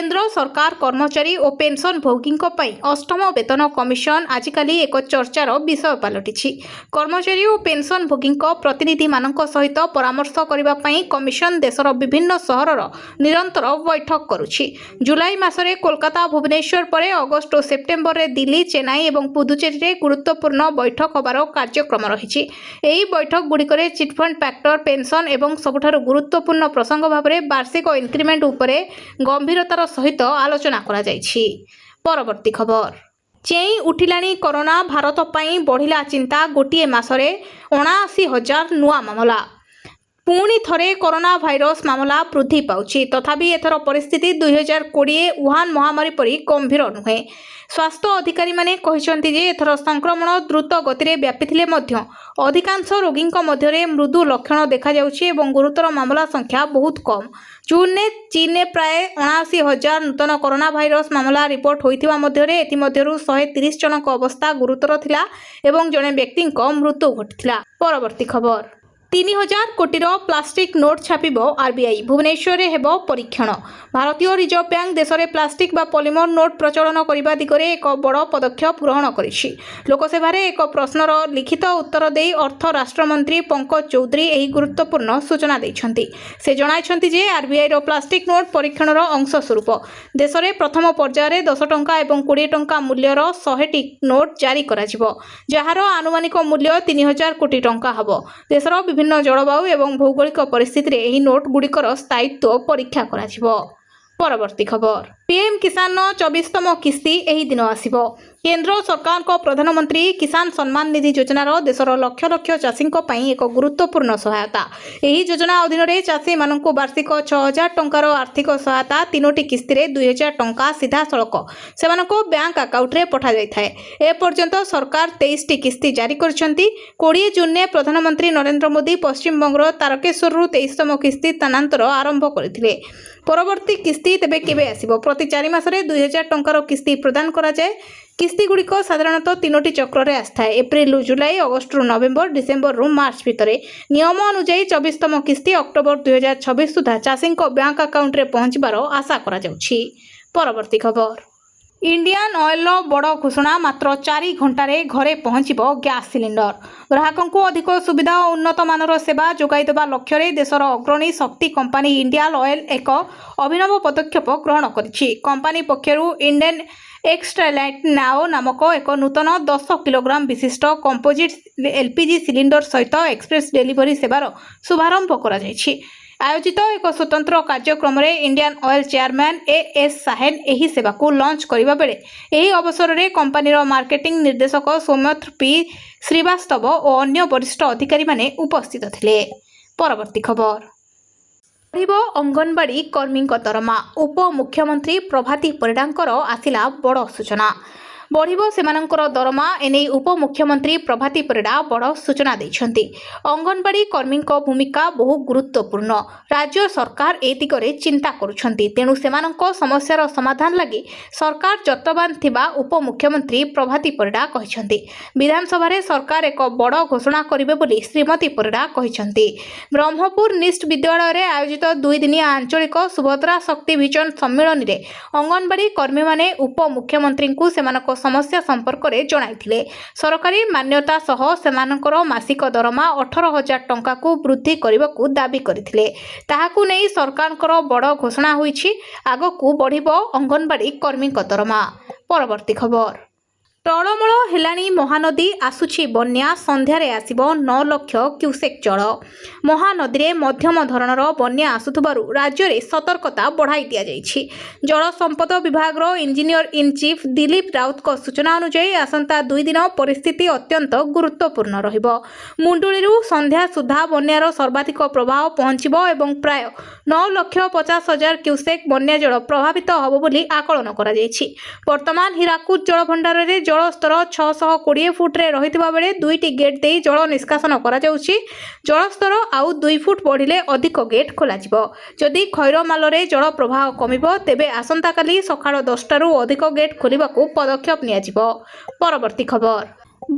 କେନ୍ଦ୍ର ସରକାର କର୍ମଚାରୀ ଓ ପେନ୍ସନଭୋଗୀଙ୍କ ପାଇଁ 8ମ ବେତନ କମିଶନ ଆଜିକାଲି ଏକ ଚର୍ଚ୍ଚାର ବିଷୟ ପାଲଟିଛି। କର୍ମଚାରୀ ଓ ପେନ୍ସନଭୋଗୀଙ୍କ ପ୍ରତିନିଧିମାନଙ୍କ ସହିତ ପରାମର୍ଶ କରିବା ପାଇଁ କମିଶନ ଦେଶର ବିଭିନ୍ନ ସହରର ନିରନ୍ତର ବୈଠକ କରୁଛି। ଜୁଲାଇ ମାସରେ କୋଲକାତା, ଭୁବନେଶ୍ୱର ପରେ ଅଗଷ୍ଟ ଓ ସେପ୍ଟେମ୍ବରରେ ଦିଲ୍ଲୀ, ଚେନ୍ନାଇ ଏବଂ ପୁଦୁଚେରୀରେ ଗୁରୁତ୍ୱପୂର୍ଣ୍ଣ ବୈଠକ ହେବାର କାର୍ଯ୍ୟକ୍ରମ ରହିଛି। ଏହି ବୈଠକଗୁଡ଼ିକରେ ଚିଟ୍‌ଫଣ୍ଡ ଫ୍ୟାକ୍ଟର, ପେନ୍ସନ ଏବଂ ସବୁଠାରୁ ଗୁରୁତ୍ୱପୂର୍ଣ୍ଣ ପ୍ରସଙ୍ଗ ଭାବରେ ବାର୍ଷିକ ଇନକ୍ରିମେଣ୍ଟ ଉପରେ ଗମ୍ଭୀରତାର ସହିତ ଆଲୋଚନା କରାଯାଇଛି। ପରବର୍ତ୍ତୀ ଖବର ଚେଇଁ ଉଠିଲାଣି କରୋନା। ଭାରତ ପାଇଁ ବଢ଼ିଲା ଚିନ୍ତା। ଗୋଟିଏ ମାସରେ 79,000 ନୂଆ ମାମଲା। ପୁଣି ଥରେ କରୋନା ଭାଇରସ ମାମଲା ବୃଦ୍ଧି ପାଉଛି। ତଥାପି ଏଥର ପରିସ୍ଥିତି 2020 ଉହାନ ମହାମାରୀ ପରି ଗମ୍ଭୀର ନୁହେଁ। ସ୍ୱାସ୍ଥ୍ୟ ଅଧିକାରୀମାନେ କହିଛନ୍ତି ଯେ ଏଥର ସଂକ୍ରମଣ ଦ୍ରୁତ ଗତିରେ ବ୍ୟାପିଥିଲେ ମଧ୍ୟ ଅଧିକାଂଶ ରୋଗୀଙ୍କ ମଧ୍ୟରେ ମୃଦୁ ଲକ୍ଷଣ ଦେଖାଯାଉଛି ଏବଂ ଗୁରୁତର ମାମଲା ସଂଖ୍ୟା ବହୁତ କମ୍। ଜୁନରେ ଚୀନରେ ପ୍ରାୟ 79,000 ନୂତନ କରୋନା ଭାଇରସ ମାମଲା ରିପୋର୍ଟ ହୋଇଥିବା ମଧ୍ୟରେ ଏଥିମଧ୍ୟରୁ 130 ଜଣଙ୍କ ଅବସ୍ଥା ଗୁରୁତର ଥିଲା ଏବଂ ଜଣେ ବ୍ୟକ୍ତିଙ୍କ ମୃତ୍ୟୁ ଘଟିଥିଲା। ପରବର୍ତ୍ତୀ ଖବର। 3,000 କୋଟିର ପ୍ଲାଷ୍ଟିକ୍ ନୋଟ୍ ଛାପିବ ଆର୍ବିଆଇ। ଭୁବନେଶ୍ୱରରେ ହେବ ପରୀକ୍ଷଣ। ଭାରତୀୟ ରିଜର୍ଭ ବ୍ୟାଙ୍କ ଦେଶରେ ପ୍ଲାଷ୍ଟିକ୍ ବା ପଲିମର ନୋଟ୍ ପ୍ରଚଳନ କରିବା ଦିଗରେ ଏକ ବଡ଼ ପଦକ୍ଷେପ ଗ୍ରହଣ କରିଛି। ଲୋକସଭାରେ ଏକ ପ୍ରଶ୍ନର ଲିଖିତ ଉତ୍ତର ଦେଇ ଅର୍ଥ ରାଷ୍ଟ୍ରମନ୍ତ୍ରୀ ପଙ୍କଜ ଚୌଧୁରୀ ଏହି ଗୁରୁତ୍ୱପୂର୍ଣ୍ଣ ସୂଚନା ଦେଇଛନ୍ତି। ସେ ଜଣାଇଛନ୍ତି ଯେ ଆର୍ବିଆଇର ପ୍ଲାଷ୍ଟିକ୍ ନୋଟ୍ ପରୀକ୍ଷଣର ଅଂଶ ସ୍ୱରୂପ ଦେଶରେ ପ୍ରଥମ ପର୍ଯ୍ୟାୟରେ 10 ଟଙ୍କା ଏବଂ 20 ଟଙ୍କା ମୂଲ୍ୟର 100ଟି ନୋଟ୍ ଜାରି କରାଯିବ, ଯାହାର ଆନୁମାନିକ ମୂଲ୍ୟ 3,000 କୋଟି ଟଙ୍କା ହେବ। ଦେଶର ବିଭିନ୍ନ ଜଳବାୟୁ ଏବଂ ଭୌଗୋଳିକ ପରିସ୍ଥିତିରେ ଏହି ନୋଟ୍ ଗୁଡ଼ିକର ସ୍ଥାୟିତ୍ୱ ପରୀକ୍ଷା କରାଯିବ। ପରବର୍ତ୍ତୀ ଖବର। ପିଏମ୍ କିଷାନର 24ତମ କିସ୍ତି ଏହି ଦିନ ଆସିବ। କେନ୍ଦ୍ର ସରକାରଙ୍କ ପ୍ରଧାନମନ୍ତ୍ରୀ କିଷାନ ସମ୍ମାନ ନିଧି ଯୋଜନାର ଦେଶର ଲକ୍ଷ ଲକ୍ଷ ଚାଷୀଙ୍କ ପାଇଁ ଏକ ଗୁରୁତ୍ୱପୂର୍ଣ୍ଣ ସହାୟତା। ଏହି ଯୋଜନା ଅଧୀନରେ ଚାଷୀମାନଙ୍କୁ ବାର୍ଷିକ 6,000 ଟଙ୍କାର ଆର୍ଥିକ ସହାୟତା 3ଟି କିସ୍ତିରେ 2,000 ଟଙ୍କା ସିଧାସଳଖ ସେମାନଙ୍କ ବ୍ୟାଙ୍କ ଆକାଉଣ୍ଟରେ ପଠାଯାଇଥାଏ। ଏପର୍ଯ୍ୟନ୍ତ ସରକାର 23ଟି କିସ୍ତି ଜାରି କରିଛନ୍ତି। 20 ଜୁନରେ ପ୍ରଧାନମନ୍ତ୍ରୀ ନରେନ୍ଦ୍ର ମୋଦି ପଶ୍ଚିମବଙ୍ଗର ତାରକେଶ୍ୱରରୁ 23ତମ କିସ୍ତି ସ୍ଥାନାନ୍ତର ଆରମ୍ଭ କରିଥିଲେ। ପରବର୍ତ୍ତୀ କିସ୍ତି ତେବେ କେବେ ଆସିବ? ପ୍ରତି 4 ମାସରେ 2,000 ଟଙ୍କାର କିସ୍ତି ପ୍ରଦାନ କରାଯାଏ। କିସ୍ତିଗୁଡ଼ିକ ସାଧାରଣତଃ 3ଟି ଚକ୍ରରେ ଆସିଥାଏ। ଏପ୍ରିଲରୁ ଜୁଲାଇ, ଅଗଷ୍ଟରୁ ନଭେମ୍ବର, ଡିସେମ୍ବରରୁ ମାର୍ଚ୍ଚ ଭିତରେ। ନିୟମ ଅନୁଯାୟୀ 24ତମ କିସ୍ତି ଅକ୍ଟୋବର 2026 ସୁଦ୍ଧା ଚାଷୀଙ୍କ ବ୍ୟାଙ୍କ ଆକାଉଣ୍ଟରେ ପହଞ୍ଚିବାର ଆଶା କରାଯାଉଛି। ପରବର୍ତ୍ତୀ ଖବର। ଇଣ୍ଡିଆନ୍ ଅଏଲର ବଡ଼ ଘୋଷଣା, ମାତ୍ର 4 ଘଣ୍ଟାରେ ଘରେ ପହଞ୍ଚିବ ଗ୍ୟାସ୍ ସିଲିଣ୍ଡର। ଗ୍ରାହକଙ୍କୁ ଅଧିକ ସୁବିଧା ଓ ଉନ୍ନତ ମାନର ସେବା ଯୋଗାଇଦେବା ଲକ୍ଷ୍ୟରେ ଦେଶର ଅଗ୍ରଣୀ ଶକ୍ତି କମ୍ପାନୀ ଇଣ୍ଡିଆନ୍ ଅଏଲ ଏକ ଅଭିନବ ପଦକ୍ଷେପ ଗ୍ରହଣ କରିଛି। କମ୍ପାନୀ ପକ୍ଷରୁ ଇଣ୍ଡେନ୍ ଏକ୍ସଟ୍ରାଲାଇଟ୍ ନାଓ ନାମକ ଏକ ନୂତନ 10 କିଲୋଗ୍ରାମ ବିଶିଷ୍ଟ କମ୍ପୋଜିଟ୍ ଏଲ୍‌ପିଜି ସିଲିଣ୍ଡର ସହିତ ଏକ୍ସପ୍ରେସ୍ ଡେଲିଭରି ସେବାର ଶୁଭାରମ୍ଭ କରାଯାଇଛି। ଆୟୋଜିତ ଏକ ସ୍ୱତନ୍ତ୍ର କାର୍ଯ୍ୟକ୍ରମରେ ଇଣ୍ଡିଆନ୍ ଅଏଲ ଚେୟାରମ୍ୟାନ୍ ଏଏସ୍ ସାହେନ ଏହି ସେବାକୁ ଲଞ୍ଚ କରିବା ବେଳେ ଏହି ଅବସରରେ କମ୍ପାନୀର ମାର୍କେଟିଂ ନିର୍ଦ୍ଦେଶକ ସୌମ୍ୟତ୍ର ପି ଶ୍ରୀବାସ୍ତବ ଓ ଅନ୍ୟ ବରିଷ୍ଠ ଅଧିକାରୀମାନେ ଉପସ୍ଥିତ ଥିଲେ। ପରବର୍ତ୍ତୀ ଖବର। ବଢ଼ିବ ଅଙ୍ଗନବାଡ଼ି କର୍ମୀଙ୍କ ଦରମା। ଉପମୁଖ୍ୟମନ୍ତ୍ରୀ ପ୍ରଭାତୀ ପରିଡ଼ାଙ୍କର ଆସିଲା ବଡ଼ ସୂଚନା। ବଢ଼ିବ ସେମାନଙ୍କର ଦରମା। ଏନେଇ ଉପମୁଖ୍ୟମନ୍ତ୍ରୀ ପ୍ରଭାତୀ ପରିଡ଼ା ବଡ଼ ସୂଚନା ଦେଇଛନ୍ତି। ଅଙ୍ଗନବାଡ଼ି କର୍ମୀଙ୍କ ଭୂମିକା ବହୁ ଗୁରୁତ୍ୱପୂର୍ଣ୍ଣ। ରାଜ୍ୟ ସରକାର ଏ ଦିଗରେ ଚିନ୍ତା କରୁଛନ୍ତି। ତେଣୁ ସେମାନଙ୍କ ସମସ୍ୟାର ସମାଧାନ ଲାଗି ସରକାର ଯତ୍ନବାନ ଥିବା ଉପମୁଖ୍ୟମନ୍ତ୍ରୀ ପ୍ରଭାତୀ ପରିଡ଼ା କହିଛନ୍ତି। ବିଧାନସଭାରେ ସରକାର ଏକ ବଡ଼ ଘୋଷଣା କରିବେ ବୋଲି ଶ୍ରୀମତୀ ପରିଡ଼ା କହିଛନ୍ତି। ବ୍ରହ୍ମପୁର ନିଷ୍ଟ ବିଦ୍ୟାଳୟରେ ଆୟୋଜିତ 2 ଦିନିଆ ଆଞ୍ଚଳିକ ସୁଭଦ୍ରା ଶକ୍ତି ଭିଜନ ସମ୍ମିଳନୀରେ ଅଙ୍ଗନବାଡ଼ି କର୍ମୀମାନେ ଉପମୁଖ୍ୟମନ୍ତ୍ରୀଙ୍କୁ ସେମାନଙ୍କ ସମସ୍ୟା ସମ୍ପର୍କରେ ଜଣାଇଥିଲେ। ସରକାରୀ ମାନ୍ୟତା ସହ ସେମାନଙ୍କର ମାସିକ ଦରମା 18,000 ଟଙ୍କାକୁ ବୃଦ୍ଧି କରିବାକୁ ଦାବି କରିଥିଲେ। ତାହାକୁ ନେଇ ସରକାରଙ୍କର ବଡ଼ ଘୋଷଣା ହୋଇଛି। ଆଗକୁ ବଢ଼ିବ ଅଙ୍ଗନବାଡ଼ି କର୍ମୀଙ୍କ ଦରମା। ପରବର୍ତ୍ତୀ ଖବର। ଟଳମଳ ହେଲାଣି ମହାନଦୀ, ଆସୁଛି ବନ୍ୟା। ସନ୍ଧ୍ୟାରେ ଆସିବ 9 ଲକ୍ଷ କ୍ୟୁସେକ୍ ଜଳ। ମହାନଦୀରେ ମଧ୍ୟମ ଧରଣର ବନ୍ୟା ଆସୁଥିବାରୁ ରାଜ୍ୟରେ ସତର୍କତା ବଢ଼ାଇ ଦିଆଯାଇଛି। ଜଳ ସମ୍ପଦ ବିଭାଗର ଇଞ୍ଜିନିୟର ଇନ୍ ଚିଫ୍ ଦିଲ୍ଲୀପ ରାଉତଙ୍କ ସୂଚନା ଅନୁଯାୟୀ ଆସନ୍ତା 2 ଦିନ ପରିସ୍ଥିତି ଅତ୍ୟନ୍ତ ଗୁରୁତ୍ୱପୂର୍ଣ୍ଣ ରହିବ। ମୁଣ୍ଡୁଳିରୁ ସନ୍ଧ୍ୟା ସୁଦ୍ଧା ବନ୍ୟାର ସର୍ବାଧିକ ପ୍ରଭାବ ପହଞ୍ଚିବ ଏବଂ ପ୍ରାୟ 9,50,000 କ୍ୟୁସେକ୍ ବନ୍ୟା ଜଳ ପ୍ରଭାବିତ ହେବ ବୋଲି ଆକଳନ କରାଯାଇଛି। ବର୍ତ୍ତମାନ ହୀରାକୁଦ ଜଳଭଣ୍ଡାରରେ ଜଳସ୍ତର 620 ଫୁଟରେ ରହିଥିବା ବେଳେ 2ଟି ଗେଟ୍ ଦେଇ ଜଳ ନିଷ୍କାସନ କରାଯାଉଛି। ଜଳସ୍ତର ଆଉ 2 ଫୁଟ ବଢ଼ିଲେ ଅଧିକ ଗେଟ୍ ଖୋଲାଯିବ। ଯଦି ଖଇରମାଲରେ ଜଳ ପ୍ରବାହ କମିବ, ତେବେ ଆସନ୍ତାକାଲି ସକାଳ 10ଟାରୁ ଅଧିକ ଗେଟ୍ ଖୋଲିବାକୁ ପଦକ୍ଷେପ ନିଆଯିବ। ପରବର୍ତ୍ତୀ ଖବର।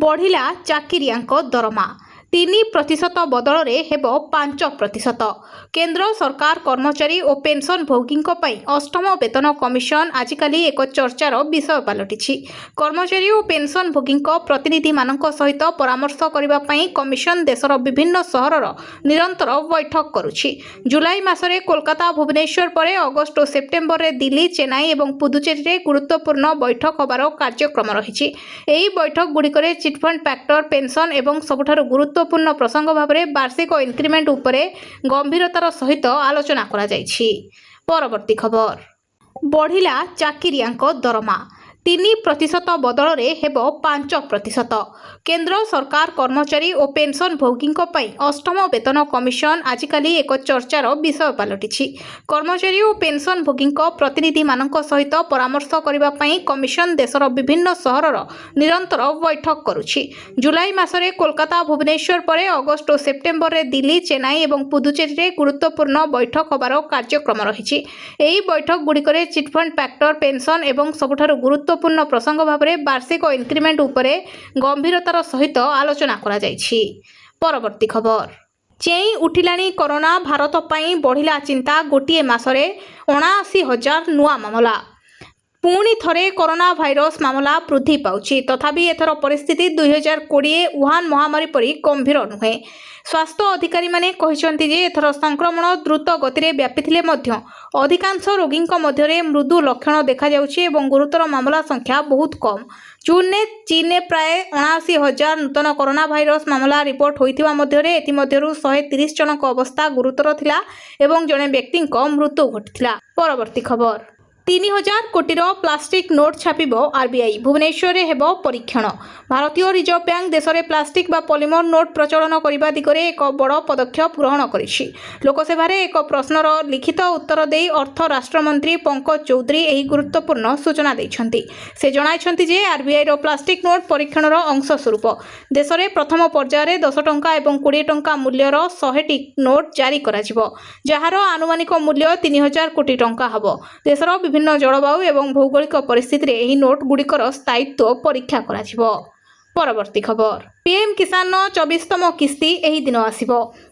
ବଢ଼ିଲା ଚାକିରିଆଙ୍କ ଦରମା। 3% ବଦଳରେ ହେବ 5%। କେନ୍ଦ୍ର ସରକାର କର୍ମଚାରୀ ଓ ପେନ୍ସନଭୋଗୀଙ୍କ ପାଇଁ 8ମ ବେତନ କମିଶନ ଆଜିକାଲି ଏକ ଚର୍ଚ୍ଚାର ବିଷୟ ପାଲଟିଛି। କର୍ମଚାରୀ ଓ ପେନ୍ସନଭୋଗୀଙ୍କ ପ୍ରତିନିଧିମାନଙ୍କ ସହିତ ପରାମର୍ଶ କରିବା ପାଇଁ କମିଶନ ଦେଶର ବିଭିନ୍ନ ସହରର ନିରନ୍ତର ବୈଠକ କରୁଛି। ଜୁଲାଇ ମାସରେ କୋଲକାତା, ଭୁବନେଶ୍ୱର ପରେ ଅଗଷ୍ଟ ଓ ସେପ୍ଟେମ୍ବରରେ ଦିଲ୍ଲୀ, ଚେନ୍ନାଇ ଏବଂ ପୁଦୁଚେରୀରେ ଗୁରୁତ୍ୱପୂର୍ଣ୍ଣ ବୈଠକ ହେବାର କାର୍ଯ୍ୟକ୍ରମ ରହିଛି। ଏହି ବୈଠକଗୁଡ଼ିକରେ ଚିଟ୍‌ଫଣ୍ଡ ଫ୍ୟାକ୍ଟର, ପେନ୍ସନ ଏବଂ ସବୁଠାରୁ ଗୁରୁତ୍ୱପୂର୍ଣ୍ଣ ପ୍ରସଙ୍ଗ ଭାବରେ ବାର୍ଷିକ ଇନକ୍ରିମେଣ୍ଟ ଉପରେ ଗମ୍ଭୀରତାର ସହିତ ଆଲୋଚନା କରାଯାଇଛି। ପରବର୍ତ୍ତୀ ଖବର। ବଢ଼ିଲା ଚାକିରିଆଙ୍କ ଦରମା। 3% ବଦଳରେ ହେବ 5%। କେନ୍ଦ୍ର ସରକାର କର୍ମଚାରୀ ଓ ପେନ୍ସନ୍ ଭୋଗୀଙ୍କ ପାଇଁ ଅଷ୍ଟମ ବେତନ କମିଶନ ଆଜିକାଲି ଏକ ଚର୍ଚ୍ଚାର ବିଷୟ ପାଲଟିଛି। କର୍ମଚାରୀ ଓ ପେନ୍ସନ୍ ଭୋଗୀଙ୍କ ପ୍ରତିନିଧିମାନଙ୍କ ସହିତ ପରାମର୍ଶ କରିବା ପାଇଁ କମିଶନ ଦେଶର ବିଭିନ୍ନ ସହରର ନିରନ୍ତର ବୈଠକ କରୁଛି। ଜୁଲାଇ ମାସରେ କୋଲକାତା, ଭୁବନେଶ୍ୱର ପରେ ଅଗଷ୍ଟ ଓ ସେପ୍ଟେମ୍ବରରେ ଦିଲ୍ଲୀ, ଚେନ୍ନାଇ ଏବଂ ପୁଦୁଚେରୀରେ ଗୁରୁତ୍ୱପୂର୍ଣ୍ଣ ବୈଠକ ହେବାର କାର୍ଯ୍ୟକ୍ରମ ରହିଛି। ଏହି ବୈଠକଗୁଡ଼ିକରେ ଚିଟ୍‌ଫଣ୍ଡ, ଫ୍ୟାକ୍ଟର, ପେନ୍ସନ୍ ଏବଂ ସବୁଠାରୁ ଗୁରୁତ୍ୱପୂର୍ଣ୍ଣ ପ୍ରସଙ୍ଗ ଭାବରେ ବାର୍ଷିକ ଇନକ୍ରିମେଣ୍ଟ ଉପରେ ଗମ୍ଭୀରତାର ସହିତ ଆଲୋଚନା କରାଯାଇଛି। ପରବର୍ତ୍ତୀ ଖବର। ଚେଇଁ ଉଠିଲାଣି କରୋନା, ଭାରତ ପାଇଁ ବଢ଼ିଲା ଚିନ୍ତା। ଗୋଟିଏ ମାସରେ 79,000 ନୂଆ ମାମଲା। ପୁଣି ଥରେ କରୋନା ଭାଇରସ୍ ମାମଲା ବୃଦ୍ଧି ପାଉଛି। ତଥାପି ଏଥର ପରିସ୍ଥିତି 2020 ଉହାନ ମହାମାରୀ ପରି ଗମ୍ଭୀର ନୁହେଁ। ସ୍ୱାସ୍ଥ୍ୟ ଅଧିକାରୀମାନେ କହିଛନ୍ତି ଯେ ଏଥର ସଂକ୍ରମଣ ଦ୍ରୁତ ଗତିରେ ବ୍ୟାପିଥିଲେ ମଧ୍ୟ ଅଧିକାଂଶ ରୋଗୀଙ୍କ ମଧ୍ୟରେ ମୃଦୁ ଲକ୍ଷଣ ଦେଖାଯାଉଛି ଏବଂ ଗୁରୁତର ମାମଲା ସଂଖ୍ୟା ବହୁତ କମ୍। ଜୁନ୍‌ରେ ଚୀନ୍ରେ ପ୍ରାୟ 79,000 ନୂତନ କରୋନା ଭାଇରସ୍ ମାମଲା ରିପୋର୍ଟ ହୋଇଥିବା ମଧ୍ୟରେ ଏଥିମଧ୍ୟରୁ 130 ଜଣଙ୍କ ଅବସ୍ଥା ଗୁରୁତର ଥିଲା ଏବଂ ଜଣେ ବ୍ୟକ୍ତିଙ୍କ ମୃତ୍ୟୁ ଘଟିଥିଲା। ପରବର୍ତ୍ତୀ ଖବର। 3,000 କୋଟିର ପ୍ଲାଷ୍ଟିକ୍ ନୋଟ୍ ଛାପିବ ଆର୍‌ବିଆଇ। ଭୁବନେଶ୍ୱରରେ ହେବ ପରୀକ୍ଷଣ। ଭାରତୀୟ ରିଜର୍ଭ ବ୍ୟାଙ୍କ ଦେଶରେ ପ୍ଲାଷ୍ଟିକ୍ ବା ପଲିମର ନୋଟ୍ ପ୍ରଚଳନ କରିବା ଦିଗରେ ଏକ ବଡ଼ ପଦକ୍ଷେପ ଗ୍ରହଣ କରିଛି। ଲୋକସଭାରେ ଏକ ପ୍ରଶ୍ନର ଲିଖିତ ଉତ୍ତର ଦେଇ ଅର୍ଥ ରାଷ୍ଟ୍ରମନ୍ତ୍ରୀ ପଙ୍କଜ ଚୌଧୁରୀ ଏହି ଗୁରୁତ୍ୱପୂର୍ଣ୍ଣ ସୂଚନା ଦେଇଛନ୍ତି। ସେ ଜଣାଇଛନ୍ତି ଯେ ଆର୍‌ବିଆଇର ପ୍ଲାଷ୍ଟିକ୍ ନୋଟ୍ ପରୀକ୍ଷଣର ଅଂଶ ସ୍ୱରୂପ ଦେଶରେ ପ୍ରଥମ ପର୍ଯ୍ୟାୟରେ 10 ଟଙ୍କା ଏବଂ 20 ଟଙ୍କା ମୂଲ୍ୟର 100ଟି ନୋଟ୍ ଜାରି କରାଯିବ, ଯାହାର ଆନୁମାନିକ ମୂଲ୍ୟ 3,000 କୋଟି ଟଙ୍କା ହେବ। ଦେଶର ବିଭିନ୍ନ ଜଳବାୟୁ ଏବଂ ଭୌଗୋଳିକ ପରିସ୍ଥିତିରେ ଏହି ନୋଟ୍‌ଗୁଡ଼ିକର ସ୍ଥାୟିତ୍ୱ ପରୀକ୍ଷା କରାଯିବ। ପରବର୍ତ୍ତୀ ଖବର। ପିଏମ୍ କିଷାନର 24ତମ କିସ୍ତି ଏହି ଦିନ ଆସିବ।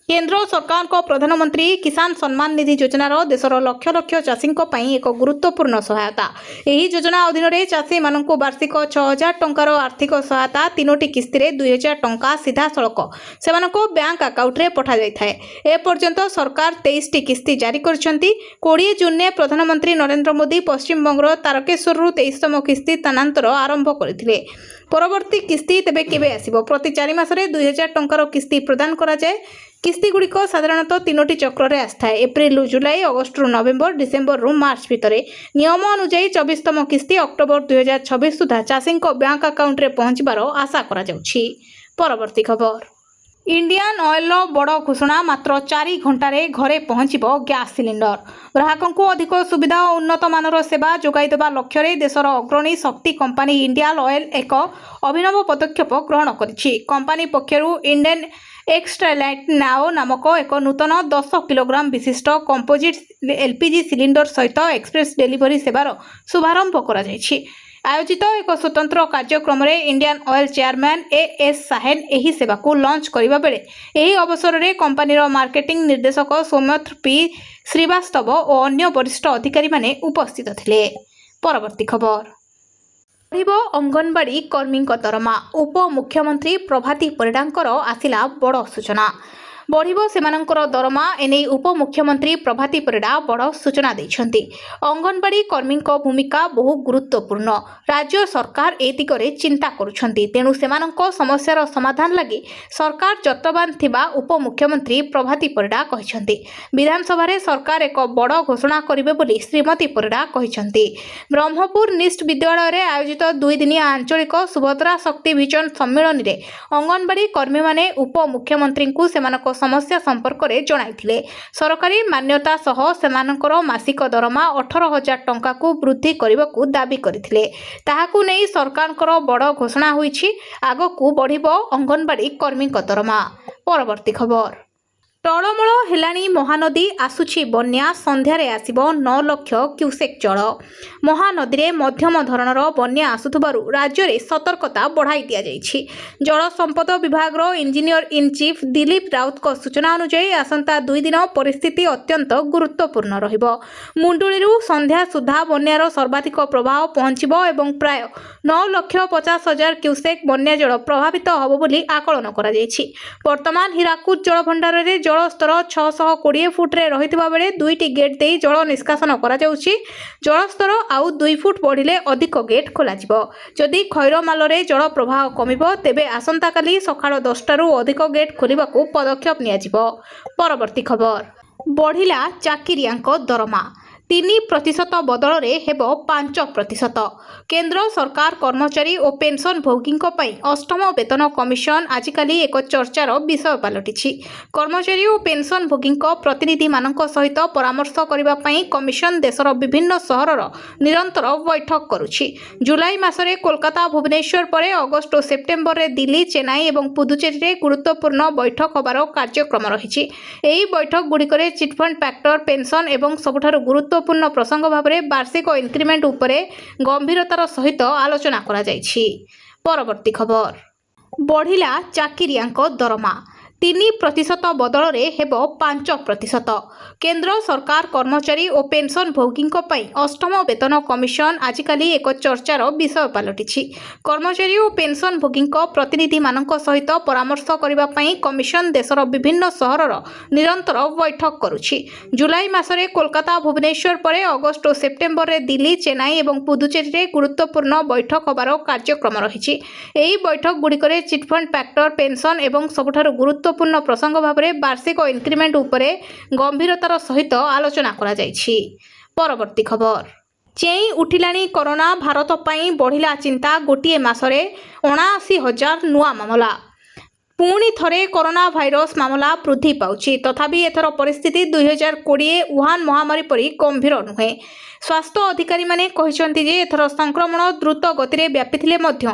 କେନ୍ଦ୍ର ସରକାରଙ୍କ ପ୍ରଧାନମନ୍ତ୍ରୀ କିଷାନ ସମ୍ମାନ ନିଧି ଯୋଜନାର ଦେଶର ଲକ୍ଷ ଲକ୍ଷ ଚାଷୀଙ୍କ ପାଇଁ ଏକ ଗୁରୁତ୍ୱପୂର୍ଣ୍ଣ ସହାୟତା। ଏହି ଯୋଜନା ଅଧୀନରେ ଚାଷୀମାନଙ୍କୁ ବାର୍ଷିକ 6,000 ଟଙ୍କାର ଆର୍ଥିକ ସହାୟତା 3ଟି କିସ୍ତିରେ 2,000 ଟଙ୍କା ସିଧାସଳଖ ସେମାନଙ୍କ ବ୍ୟାଙ୍କ ଆକାଉଣ୍ଟରେ ପଠାଯାଇଥାଏ। ଏପର୍ଯ୍ୟନ୍ତ ସରକାର 23ଟି କିସ୍ତି ଜାରି କରିଛନ୍ତି। 20 ଜୁନ୍‌ରେ ପ୍ରଧାନମନ୍ତ୍ରୀ ନରେନ୍ଦ୍ର ମୋଦି ପଶ୍ଚିମବଙ୍ଗର ତାରକେଶ୍ୱରରୁ 23ତମ କିସ୍ତି ସ୍ଥାନାନ୍ତର ଆରମ୍ଭ କରିଥିଲେ। ପରବର୍ତ୍ତୀ କିସ୍ତି ତେବେ କେବେ ଆସିବ? ପ୍ରତି 4 ମାସରେ 2,000 ଟଙ୍କାର କିସ୍ତି ପ୍ରଦାନ କରାଯାଏ। କିସ୍ତିଗୁଡ଼ିକ ସାଧାରଣତଃ 3ଟି ଚକ୍ରରେ ଆସିଥାଏ: ଏପ୍ରିଲରୁ ଜୁଲାଇ, ଅଗଷ୍ଟରୁ ନଭେମ୍ବର, ଡିସେମ୍ବରରୁ ମାର୍ଚ୍ଚ ଭିତରେ। ନିୟମ ଅନୁଯାୟୀ 24ତମ କିସ୍ତି ଅକ୍ଟୋବର 2026 ସୁଦ୍ଧା ଚାଷୀଙ୍କ ବ୍ୟାଙ୍କ ଆକାଉଣ୍ଟରେ ପହଞ୍ଚିବାର ଆଶା କରାଯାଉଛି। ପରବର୍ତ୍ତୀ ଖବର। ଇଣ୍ଡିଆନ୍ ଅଏଲ୍‌ର ବଡ଼ ଘୋଷଣା, ମାତ୍ର 4 ଘଣ୍ଟାରେ ଘରେ ପହଞ୍ଚିବ ଗ୍ୟାସ୍ ସିଲିଣ୍ଡର। ଗ୍ରାହକଙ୍କୁ ଅଧିକ ସୁବିଧା ଓ ଉନ୍ନତ ମାନର ସେବା ଯୋଗାଇଦେବା ଲକ୍ଷ୍ୟରେ ଦେଶର ଅଗ୍ରଣୀ ଶକ୍ତି କମ୍ପାନୀ ଇଣ୍ଡିଆନ୍ ଅଏଲ୍ ଏକ ଅଭିନବ ପଦକ୍ଷେପ ଗ୍ରହଣ କରିଛି। କମ୍ପାନୀ ପକ୍ଷରୁ ଇଣ୍ଡେନ୍ ଏକ୍ସଟ୍ରାଲାଇଟ୍ ନାଓ ନାମକ ଏକ ନୂତନ 10 କିଲୋଗ୍ରାମ ବିଶିଷ୍ଟ କମ୍ପୋଜିଟ୍ ଏଲ୍‌ପିଜି ସିଲିଣ୍ଡର ସହିତ ଏକ୍ସପ୍ରେସ୍ ଡେଲିଭରି ସେବାର ଶୁଭାରମ୍ଭ କରାଯାଇଛି। ଆୟୋଜିତ ଏକ ସ୍ୱତନ୍ତ୍ର କାର୍ଯ୍ୟକ୍ରମରେ ଇଣ୍ଡିଆନ୍ ଅଏଲ୍ ଚେୟାରମ୍ୟାନ୍ ଏଏସ୍ ସାହେନ ଏହି ସେବାକୁ ଲଞ୍ଚ କରିବା ବେଳେ ଏହି ଅବସରରେ କମ୍ପାନୀର ମାର୍କେଟିଂ ନିର୍ଦ୍ଦେଶକ ସୌମ୍ୟତ୍ର ପି ଶ୍ରୀବାସ୍ତବ ଓ ଅନ୍ୟ ବରିଷ୍ଠ ଅଧିକାରୀମାନେ ଉପସ୍ଥିତ ଥିଲେ। ପରବର୍ତ୍ତୀ ଖବର। ବଢ଼ିବ ଅଙ୍ଗନବାଡ଼ି କର୍ମୀଙ୍କ ଦରମା। ଉପମୁଖ୍ୟମନ୍ତ୍ରୀ ପ୍ରଭାତୀ ପରିଡ଼ାଙ୍କର ଆସିଲା ବଡ଼ ସୂଚନା। ବଢ଼ିବ ସେମାନଙ୍କର ଦରମା। ଏନେଇ ଉପମୁଖ୍ୟମନ୍ତ୍ରୀ ପ୍ରଭାତୀ ପରିଡ଼ା ବଡ଼ ସୂଚନା ଦେଇଛନ୍ତି। ଅଙ୍ଗନବାଡ଼ି କର୍ମୀଙ୍କ ଭୂମିକା ବହୁ ଗୁରୁତ୍ୱପୂର୍ଣ୍ଣ। ରାଜ୍ୟ ସରକାର ଏ ଦିଗରେ ଚିନ୍ତା କରୁଛନ୍ତି। ତେଣୁ ସେମାନଙ୍କ ସମସ୍ୟାର ସମାଧାନ ଲାଗି ସରକାର ଯତ୍ନବାନ ଥିବା ଉପମୁଖ୍ୟମନ୍ତ୍ରୀ ପ୍ରଭାତୀ ପରିଡ଼ା କହିଛନ୍ତି। ବିଧାନସଭାରେ ସରକାର ଏକ ବଡ଼ ଘୋଷଣା କରିବେ ବୋଲି ଶ୍ରୀମତୀ ପରିଡ଼ା କହିଛନ୍ତି। ବ୍ରହ୍ମପୁର ନିଷ୍ଟ ବିଦ୍ୟାଳୟରେ ଆୟୋଜିତ 2 ଦିନିଆ ଆଞ୍ଚଳିକ ସୁଭଦ୍ରା ଶକ୍ତି ଭିଜନ ସମ୍ମିଳନୀରେ ଅଙ୍ଗନବାଡ଼ି କର୍ମୀମାନେ ଉପମୁଖ୍ୟମନ୍ତ୍ରୀଙ୍କୁ ସେମାନଙ୍କ ସମସ୍ୟା ସମ୍ପର୍କରେ ଜଣାଇଥିଲେ। ସରକାରୀ ମାନ୍ୟତା ସହ ସେମାନଙ୍କର ମାସିକ ଦରମା 18,000 ଟଙ୍କାକୁ ବୃଦ୍ଧି କରିବାକୁ ଦାବି କରିଥିଲେ। ତାହାକୁ ନେଇ ସରକାରଙ୍କର ବଡ଼ ଘୋଷଣା ହୋଇଛି। ଆଗକୁ ବଢ଼ିବ ଅଙ୍ଗନବାଡ଼ି କର୍ମୀଙ୍କ ଦରମା। ପରବର୍ତ୍ତୀ ଖବର। ଟଳମଳ ହେଲାଣି ମହାନଦୀ, ଆସୁଛି ବନ୍ୟା। ସନ୍ଧ୍ୟାରେ ଆସିବ 9 ଲକ୍ଷ କ୍ୟୁସେକ୍ ଜଳ। ମହାନଦୀରେ ମଧ୍ୟମ ଧରଣର ବନ୍ୟା ଆସୁଥିବାରୁ ରାଜ୍ୟରେ ସତର୍କତା ବଢ଼ାଇ ଦିଆଯାଇଛି। ଜଳ ସମ୍ପଦ ବିଭାଗର ଇଞ୍ଜିନିୟର ଇନ୍ ଚିଫ୍ ଦିଲ୍ଲୀପ ରାଉତଙ୍କ ସୂଚନା ଅନୁଯାୟୀ ଆସନ୍ତା 2 ଦିନ ପରିସ୍ଥିତି ଅତ୍ୟନ୍ତ ଗୁରୁତ୍ୱପୂର୍ଣ୍ଣ ରହିବ। ମୁଣ୍ଡୁଳିରୁ ସନ୍ଧ୍ୟା ସୁଦ୍ଧା ବନ୍ୟାର ସର୍ବାଧିକ ପ୍ରବାହ ପହଞ୍ଚିବ ଏବଂ ପ୍ରାୟ 9,50,000 କ୍ୟୁସେକ୍ ବନ୍ୟା ଜଳ ପ୍ରଭାବିତ ହେବ ବୋଲି ଆକଳନ କରାଯାଇଛି। ବର୍ତ୍ତମାନ ହୀରାକୁଦ ଜଳଭଣ୍ଡାରରେ ଜଳସ୍ତର 620 ଫୁଟରେ ରହିଥିବା ବେଳେ 2ଟି ଗେଟ୍ ଦେଇ ଜଳ ନିଷ୍କାସନ କରାଯାଉଛି। ଜଳସ୍ତର ଆଉ 2 ଫୁଟ ବଢ଼ିଲେ ଅଧିକ ଗେଟ୍ ଖୋଲାଯିବ। ଯଦି ଖଇରମାଲରେ ଜଳ ପ୍ରବାହ କମିବ, ତେବେ ଆସନ୍ତାକାଲି ସକାଳ 10ଟାରୁ ଅଧିକ ଗେଟ୍ ଖୋଲିବାକୁ ପଦକ୍ଷେପ ନିଆଯିବ। ପରବର୍ତ୍ତୀ ଖବର। ବଢ଼ିଲା ଚାକିରିଆଙ୍କ ଦରମା। 3% ବଦଳରେ ହେବ 5%। କେନ୍ଦ୍ର ସରକାର କର୍ମଚାରୀ ଓ ପେନ୍ସନଭୋଗୀଙ୍କ ପାଇଁ ଅଷ୍ଟମ ବେତନ କମିଶନ ଆଜିକାଲି ଏକ ଚର୍ଚ୍ଚାର ବିଷୟ ପାଲଟିଛି। କର୍ମଚାରୀ ଓ ପେନ୍ସନଭୋଗୀଙ୍କ ପ୍ରତିନିଧିମାନଙ୍କ ସହିତ ପରାମର୍ଶ କରିବା ପାଇଁ କମିଶନ ଦେଶର ବିଭିନ୍ନ ସହରର ନିରନ୍ତର ବୈଠକ କରୁଛି। ଜୁଲାଇ ମାସରେ କୋଲକାତା, ଭୁବନେଶ୍ୱର ପରେ ଅଗଷ୍ଟ ଓ ସେପ୍ଟେମ୍ବରରେ ଦିଲ୍ଲୀ, ଚେନ୍ନାଇ ଏବଂ ପୁଦୁଚେରୀରେ ଗୁରୁତ୍ୱପୂର୍ଣ୍ଣ ବୈଠକ ହେବାର କାର୍ଯ୍ୟକ୍ରମ ରହିଛି। ଏହି ବୈଠକଗୁଡ଼ିକରେ ଚିଟ୍‌ଫଣ୍ଡ ଫ୍ୟାକ୍ଟର, ପେନ୍ସନ ଏବଂ ସବୁଠାରୁ ଗୁରୁତ୍ୱପୂର୍ଣ୍ଣ ପ୍ରସଙ୍ଗ ଭାବରେ ବାର୍ଷିକ ଇନକ୍ରିମେଣ୍ଟ ଉପରେ ଗମ୍ଭୀରତାର ସହିତ ଆଲୋଚନା କରାଯାଇଛି। ପରବର୍ତ୍ତୀ ଖବର। ବଢ଼ିଲା ଚାକିରିଆଙ୍କ ଦରମା, 3% ବଦଳରେ ହେବ 5%। କେନ୍ଦ୍ର ସରକାର କର୍ମଚାରୀ ଓ ପେନ୍ସନଭୋଗୀଙ୍କ ପାଇଁ ଅଷ୍ଟମ ବେତନ କମିଶନ ଆଜିକାଲି ଏକ ଚର୍ଚ୍ଚାର ବିଷୟ ପାଲଟିଛି। କର୍ମଚାରୀ ଓ ପେନ୍ସନଭୋଗୀଙ୍କ ପ୍ରତିନିଧିମାନଙ୍କ ସହିତ ପରାମର୍ଶ କରିବା ପାଇଁ କମିଶନ ଦେଶର ବିଭିନ୍ନ ସହରର ନିରନ୍ତର ବୈଠକ କରୁଛି। ଜୁଲାଇ ମାସରେ କୋଲକାତା, ଭୁବନେଶ୍ୱର ପରେ ଅଗଷ୍ଟ ଓ ସେପ୍ଟେମ୍ବରରେ ଦିଲ୍ଲୀ, ଚେନ୍ନାଇ ଏବଂ ପୁଦୁଚେରୀରେ ଗୁରୁତ୍ୱପୂର୍ଣ୍ଣ ବୈଠକ ହେବାର କାର୍ଯ୍ୟକ୍ରମ ରହିଛି। ଏହି ବୈଠକଗୁଡ଼ିକରେ ଚିଟ୍‌ଫଣ୍ଡ ଫ୍ୟାକ୍ଟର, ପେନ୍ସନ ଏବଂ ସବୁଠାରୁ ଗୁରୁତ୍ୱପୂର୍ଣ୍ଣ ପ୍ରସଙ୍ଗ ଭାବରେ ବାର୍ଷିକ ଇନକ୍ରିମେଣ୍ଟ ଉପରେ ଗମ୍ଭୀରତାର ସହିତ ଆଲୋଚନା କରାଯାଇଛି। ପରବର୍ତ୍ତୀ ଖବର। ଚେଇଁ ଉଠିଲାଣି କରୋନା, ଭାରତ ପାଇଁ ବଢ଼ିଲା ଚିନ୍ତା, ଗୋଟିଏ ମାସରେ 79,000 ନୂଆ ମାମଲା। ପୁଣି ଥରେ କରୋନା ଭାଇରସ ମାମଲା ବୃଦ୍ଧି ପାଉଛି। ତଥାପି ଏଥର ପରିସ୍ଥିତି 2020 ଉହାନ ମହାମାରୀ ପରି ଗମ୍ଭୀର ନୁହେଁ। ସ୍ୱାସ୍ଥ୍ୟ ଅଧିକାରୀମାନେ କହିଛନ୍ତି ଯେ ଏଥର ସଂକ୍ରମଣ ଦ୍ରୁତ ଗତିରେ ବ୍ୟାପିଥିଲେ ମଧ୍ୟ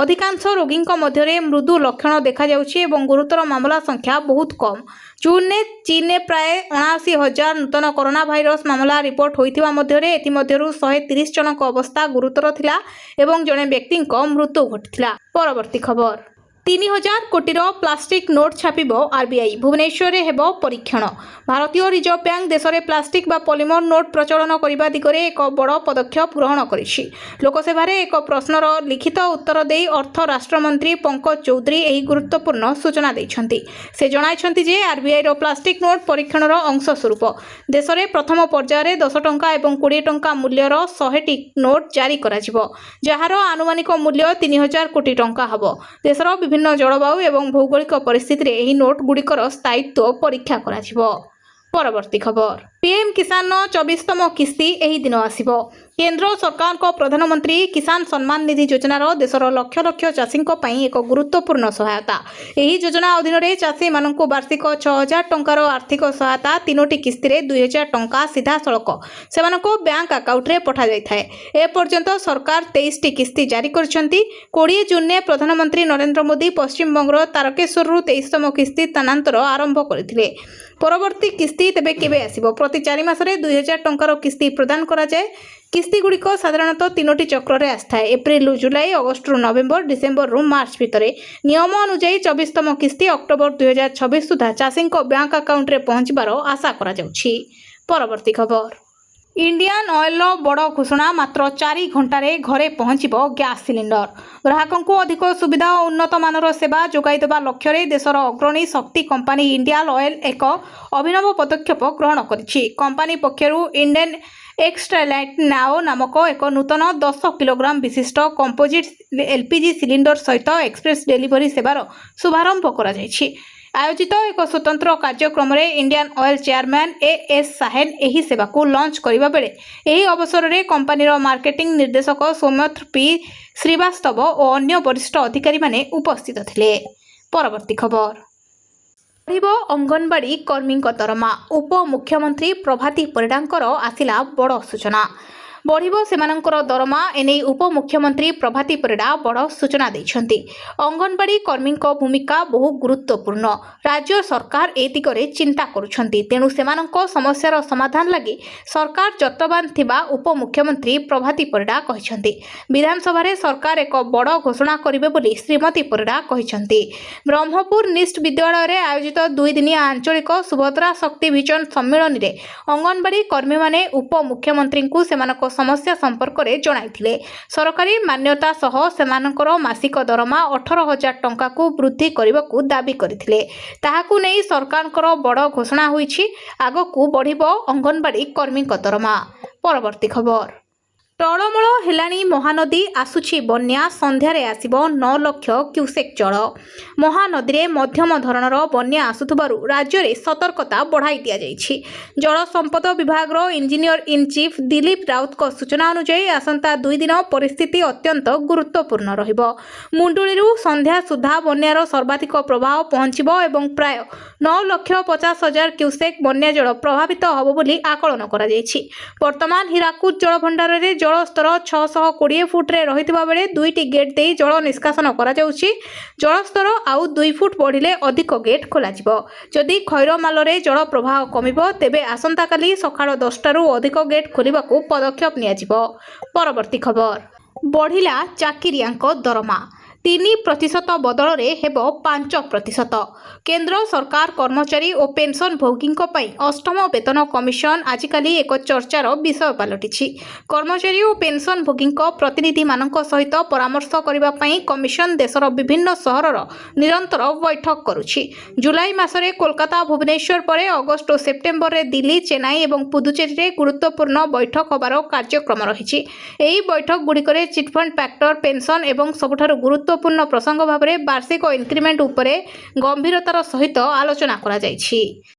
ଅଧିକାଂଶ ରୋଗୀଙ୍କ ମଧ୍ୟରେ ମୃଦୁ ଲକ୍ଷଣ ଦେଖାଯାଉଛି ଏବଂ ଗୁରୁତର ମାମଲା ସଂଖ୍ୟା ବହୁତ କମ୍। ଜୁନ୍‌ରେ ଚୀନ୍ରେ ପ୍ରାୟ 79,000 ନୂତନ କରୋନା ଭାଇରସ ମାମଲା ରିପୋର୍ଟ ହୋଇଥିବା ମଧ୍ୟରେ ଏଥିମଧ୍ୟରୁ 130 ଜଣଙ୍କ ଅବସ୍ଥା ଗୁରୁତର ଥିଲା ଏବଂ ଜଣେ ବ୍ୟକ୍ତିଙ୍କ ମୃତ୍ୟୁ ଘଟିଥିଲା। ପରବର୍ତ୍ତୀ ଖବର। 3,000 କୋଟିର ପ୍ଲାଷ୍ଟିକ୍ ନୋଟ୍ ଛାପିବ ଆର୍‌ବିଆଇ, ଭୁବନେଶ୍ୱରରେ ହେବ ପରୀକ୍ଷଣ। ଭାରତୀୟ ରିଜର୍ଭ ବ୍ୟାଙ୍କ ଦେଶରେ ପ୍ଲାଷ୍ଟିକ୍ ବା ପଲିମର ନୋଟ୍ ପ୍ରଚଳନ କରିବା ଦିଗରେ ଏକ ବଡ଼ ପଦକ୍ଷେପ ଗ୍ରହଣ କରିଛି। ଲୋକସଭାରେ ଏକ ପ୍ରଶ୍ନର ଲିଖିତ ଉତ୍ତର ଦେଇ ଅର୍ଥ ରାଷ୍ଟ୍ରମନ୍ତ୍ରୀ ପଙ୍କଜ ଚୌଧୁରୀ ଏହି ଗୁରୁତ୍ୱପୂର୍ଣ୍ଣ ସୂଚନା ଦେଇଛନ୍ତି। ସେ ଜଣାଇଛନ୍ତି ଯେ ଆର୍‌ବିଆଇର ପ୍ଲାଷ୍ଟିକ୍ ନୋଟ୍ ପରୀକ୍ଷଣର ଅଂଶ ସ୍ୱରୂପ ଦେଶରେ ପ୍ରଥମ ପର୍ଯ୍ୟାୟରେ 10 ଟଙ୍କା ଏବଂ 20 ଟଙ୍କା ମୂଲ୍ୟର 100ଟି ନୋଟ୍ ଜାରି କରାଯିବ, ଯାହାର ଆନୁମାନିକ ମୂଲ୍ୟ 3,000 କୋଟି ଟଙ୍କା ହେବ। ଦେଶର ବିଭିନ୍ନ ଜଳବାୟୁ ଏବଂ ଭୌଗୋଳିକ ପରିସ୍ଥିତିରେ ଏହି ନୋଟ୍‌ଗୁଡ଼ିକର ସ୍ଥାୟିତ୍ୱ ପରୀକ୍ଷା କରାଯିବ। ପରବର୍ତ୍ତୀ ଖବର। ପିଏମ୍ କିଷାନର 24ତମ କିସ୍ତି ଏହି ଦିନ ଆସିବ। କେନ୍ଦ୍ର ସରକାରଙ୍କ ପ୍ରଧାନମନ୍ତ୍ରୀ କିଷାନ ସମ୍ମାନ ନିଧି ଯୋଜନାର ଦେଶର ଲକ୍ଷ ଲକ୍ଷ ଚାଷୀଙ୍କ ପାଇଁ ଏକ ଗୁରୁତ୍ୱପୂର୍ଣ୍ଣ ସହାୟତା। ଏହି ଯୋଜନା ଅଧୀନରେ ଚାଷୀମାନଙ୍କୁ ବାର୍ଷିକ 6,000 ଟଙ୍କାର ଆର୍ଥିକ ସହାୟତା 3ଟି କିସ୍ତିରେ 2,000 ଟଙ୍କା ସିଧାସଳଖ ସେମାନଙ୍କ ବ୍ୟାଙ୍କ ଆକାଉଣ୍ଟରେ ପଠାଯାଇଥାଏ। ଏପର୍ଯ୍ୟନ୍ତ ସରକାର 23ଟି କିସ୍ତି ଜାରି କରିଛନ୍ତି। 20 ଜୁନ୍‌ରେ ପ୍ରଧାନମନ୍ତ୍ରୀ ନରେନ୍ଦ୍ର ମୋଦି ପଶ୍ଚିମବଙ୍ଗର ତାରକେଶ୍ୱରରୁ 23ତମ କିସ୍ତି ସ୍ଥାନାନ୍ତର ଆରମ୍ଭ କରିଥିଲେ। ପରବର୍ତ୍ତୀ କିସ୍ତି ତେବେ କେବେ ଆସିବ? ପ୍ରତି 4 ମାସରେ 2,000 ଟଙ୍କାର କିସ୍ତି ପ୍ରଦାନ କରାଯାଏ। କିସ୍ତିଗୁଡ଼ିକ ସାଧାରଣତଃ 3ଟି ଚକ୍ରରେ ଆସିଥାଏ: ଏପ୍ରିଲରୁ ଜୁଲାଇ, ଅଗଷ୍ଟରୁ ନଭେମ୍ବର, ଡିସେମ୍ବରରୁ ମାର୍ଚ୍ଚ ଭିତରେ। ନିୟମ ଅନୁଯାୟୀ 24ତମ କିସ୍ତି ଅକ୍ଟୋବର 2026 ସୁଦ୍ଧା ଚାଷୀଙ୍କ ବ୍ୟାଙ୍କ ଆକାଉଣ୍ଟରେ ପହଞ୍ଚିବାର ଆଶା କରାଯାଉଛି। ପରବର୍ତ୍ତୀ ଖବର। ଇଣ୍ଡିଆନ୍ ଅଏଲ୍‌ର ବଡ଼ ଘୋଷଣା, ମାତ୍ର 4 ଘଣ୍ଟାରେ ଘରେ ପହଞ୍ଚିବ ଗ୍ୟାସ୍ ସିଲିଣ୍ଡର। ଗ୍ରାହକଙ୍କୁ ଅଧିକ ସୁବିଧା ଓ ଉନ୍ନତ ମାନର ସେବା ଯୋଗାଇଦେବା ଲକ୍ଷ୍ୟରେ ଦେଶର ଅଗ୍ରଣୀ ଶକ୍ତି କମ୍ପାନୀ ଇଣ୍ଡିଆନ୍ ଅଏଲ୍ ଏକ ଅଭିନବ ପଦକ୍ଷେପ ଗ୍ରହଣ କରିଛି। କମ୍ପାନୀ ପକ୍ଷରୁ ଇଣ୍ଡେନ୍ ଏକ୍ସଟ୍ରାଲାଇଟ୍ ନାଓ ନାମକ ଏକ ନୂତନ 10 କିଲୋଗ୍ରାମ ବିଶିଷ୍ଟ କମ୍ପୋଜିଟ୍ ଏଲ୍‌ପିଜି ସିଲିଣ୍ଡର ସହିତ ଏକ୍ସପ୍ରେସ୍ ଡେଲିଭରି ସେବାର ଶୁଭାରମ୍ଭ କରାଯାଇଛି। ଆୟୋଜିତ ଏକ ସ୍ୱତନ୍ତ୍ର କାର୍ଯ୍ୟକ୍ରମରେ ଇଣ୍ଡିଆନ୍ ଅଏଲ୍ ଚେୟାରମ୍ୟାନ୍ ଏଏସ୍ ସାହେନ ଏହି ସେବାକୁ ଲଞ୍ଚ କରିବା ବେଳେ ଏହି ଅବସରରେ କମ୍ପାନୀର ମାର୍କେଟିଂ ନିର୍ଦ୍ଦେଶକ ସୌମ୍ୟତ୍ର ପି ଶ୍ରୀବାସ୍ତବ ଓ ଅନ୍ୟ ବରିଷ୍ଠ ଅଧିକାରୀମାନେ ଉପସ୍ଥିତ ଥିଲେ। ପରବର୍ତ୍ତୀ ଖବର। ବଢ଼ିବ ଅଙ୍ଗନବାଡ଼ି କର୍ମୀଙ୍କ ଦରମା, ଉପମୁଖ୍ୟମନ୍ତ୍ରୀ ପ୍ରଭାତୀ ପରିଡ଼ାଙ୍କର ଆସିଲା ବଡ଼ ସୂଚନା। ବଢ଼ିବ ସେମାନଙ୍କର ଦରମା, ଏନେଇ ଉପମୁଖ୍ୟମନ୍ତ୍ରୀ ପ୍ରଭାତୀ ପରିଡ଼ା ବଡ଼ ସୂଚନା ଦେଇଛନ୍ତି। ଅଙ୍ଗନବାଡ଼ି କର୍ମୀଙ୍କ ଭୂମିକା ବହୁ ଗୁରୁତ୍ୱପୂର୍ଣ୍ଣ। ରାଜ୍ୟ ସରକାର ଏ ଦିଗରେ ଚିନ୍ତା କରୁଛନ୍ତି। ତେଣୁ ସେମାନଙ୍କ ସମସ୍ୟାର ସମାଧାନ ଲାଗି ସରକାର ଯତ୍ନବାନ ଥିବା ଉପମୁଖ୍ୟମନ୍ତ୍ରୀ ପ୍ରଭାତୀ ପରିଡ଼ା କହିଛନ୍ତି। ବିଧାନସଭାରେ ସରକାର ଏକ ବଡ଼ ଘୋଷଣା କରିବେ ବୋଲି ଶ୍ରୀମତୀ ପରିଡ଼ା କହିଛନ୍ତି। ବ୍ରହ୍ମପୁର ନିଷ୍ଟ ବିଦ୍ୟାଳୟରେ ଆୟୋଜିତ 2 ଦିନିଆ ଆଞ୍ଚଳିକ ସୁଭଦ୍ରା ଶକ୍ତି ଭିଜନ ସମ୍ମିଳନୀରେ ଅଙ୍ଗନବାଡ଼ି କର୍ମୀମାନେ ଉପମୁଖ୍ୟମନ୍ତ୍ରୀଙ୍କୁ ସେମାନଙ୍କ ସମସ୍ୟା ସମ୍ପର୍କରେ ଜଣାଇଥିଲେ। ସରକାରୀ ମାନ୍ୟତା ସହ ସେମାନଙ୍କର ମାସିକ ଦରମା 18,000 ଟଙ୍କାକୁ ବୃଦ୍ଧି କରିବାକୁ ଦାବି କରିଥିଲେ। ତାହାକୁ ନେଇ ସରକାରଙ୍କର ବଡ଼ ଘୋଷଣା ହୋଇଛି। ଆଗକୁ ବଢ଼ିବ ଅଙ୍ଗନବାଡ଼ି କର୍ମୀଙ୍କ ଦରମା। ପରବର୍ତ୍ତୀ ଖବର। ଟଳମଳ ହେଲାଣି ମହାନଦୀ, ଆସୁଛି ବନ୍ୟା, ସନ୍ଧ୍ୟାରେ ଆସିବ 9 ଲକ୍ଷ କ୍ୟୁସେକ୍ ଜଳ। ମହାନଦୀରେ ମଧ୍ୟମ ଧରଣର ବନ୍ୟା ଆସୁଥିବାରୁ ରାଜ୍ୟରେ ସତର୍କତା ବଢ଼ାଇ ଦିଆଯାଇଛି। ଜଳ ସମ୍ପଦ ବିଭାଗର ଇଞ୍ଜିନିୟର ଇନ୍ ଚିଫ୍ ଦିଲ୍ଲୀପ ରାଉତଙ୍କ ସୂଚନା ଅନୁଯାୟୀ ଆସନ୍ତା 2 ଦିନ ପରିସ୍ଥିତି ଅତ୍ୟନ୍ତ ଗୁରୁତ୍ୱପୂର୍ଣ୍ଣ ରହିବ। ମୁଣ୍ଡୁଳିରୁ ସନ୍ଧ୍ୟା ସୁଦ୍ଧା ବନ୍ୟାର ସର୍ବାଧିକ ପ୍ରଭାବ ପହଞ୍ଚିବ ଏବଂ ପ୍ରାୟ 9,50,000 କ୍ୟୁସେକ୍ ବନ୍ୟା ଜଳ ପ୍ରଭାବିତ ହେବ ବୋଲି ଆକଳନ କରାଯାଇଛି। ବର୍ତ୍ତମାନ ହୀରାକୁଦ ଜଳଭଣ୍ଡାରରେ ଜଳସ୍ତର 620 ଫୁଟରେ ରହିଥିବା ବେଳେ 2ଟି ଗେଟ୍ ଦେଇ ଜଳ ନିଷ୍କାସନ କରାଯାଉଛି। ଜଳସ୍ତର ଆଉ 2 ଫୁଟ ବଢ଼ିଲେ ଅଧିକ ଗେଟ୍ ଖୋଲାଯିବ। ଯଦି ଖଇରମାଲରେ ଜଳ ପ୍ରବାହ କମିବ ତେବେ ଆସନ୍ତାକାଲି ସକାଳ 10ଟାରୁ ଅଧିକ ଗେଟ୍ ଖୋଲିବାକୁ ପଦକ୍ଷେପ ନିଆଯିବ। ପରବର୍ତ୍ତୀ ଖବର, ବଢ଼ିଲା ଚାକିରିଆଙ୍କ ଦରମା, 3% ବଦଳରେ ହେବ 5%। କେନ୍ଦ୍ର ସରକାର କର୍ମଚାରୀ ଓ ପେନ୍ସନଭୋଗୀଙ୍କ ପାଇଁ ଅଷ୍ଟମ ବେତନ କମିଶନ ଆଜିକାଲି ଏକ ଚର୍ଚ୍ଚାର ବିଷୟ ପାଲଟିଛି। କର୍ମଚାରୀ ଓ ପେନ୍ସନଭୋଗୀଙ୍କ ପ୍ରତିନିଧିମାନଙ୍କ ସହିତ ପରାମର୍ଶ କରିବା ପାଇଁ କମିଶନ ଦେଶର ବିଭିନ୍ନ ସହରର ନିରନ୍ତର ବୈଠକ କରୁଛି। ଜୁଲାଇ ମାସରେ କୋଲକାତା, ଭୁବନେଶ୍ୱର ପରେ ଅଗଷ୍ଟ ଓ ସେପ୍ଟେମ୍ବରରେ ଦିଲ୍ଲୀ, ଚେନ୍ନାଇ ଏବଂ ପୁଦୁଚେରୀରେ ଗୁରୁତ୍ୱପୂର୍ଣ୍ଣ ବୈଠକ ହେବାର କାର୍ଯ୍ୟକ୍ରମ ରହିଛି। ଏହି ବୈଠକଗୁଡ଼ିକରେ ଚିଟଫଣ୍ଡ ଫ୍ୟାକ୍ଟର, ପେନ୍ସନ ଏବଂ ସବୁଠାରୁ ଗୁରୁତ୍ୱପୂର୍ଣ୍ଣ ପ୍ରସଙ୍ଗ ଭାବରେ ବାର୍ଷିକ ଇନକ୍ରିମେଣ୍ଟ ଉପରେ ଗମ୍ଭୀରତାର ସହିତ ଆଲୋଚନା କରାଯାଇଛି।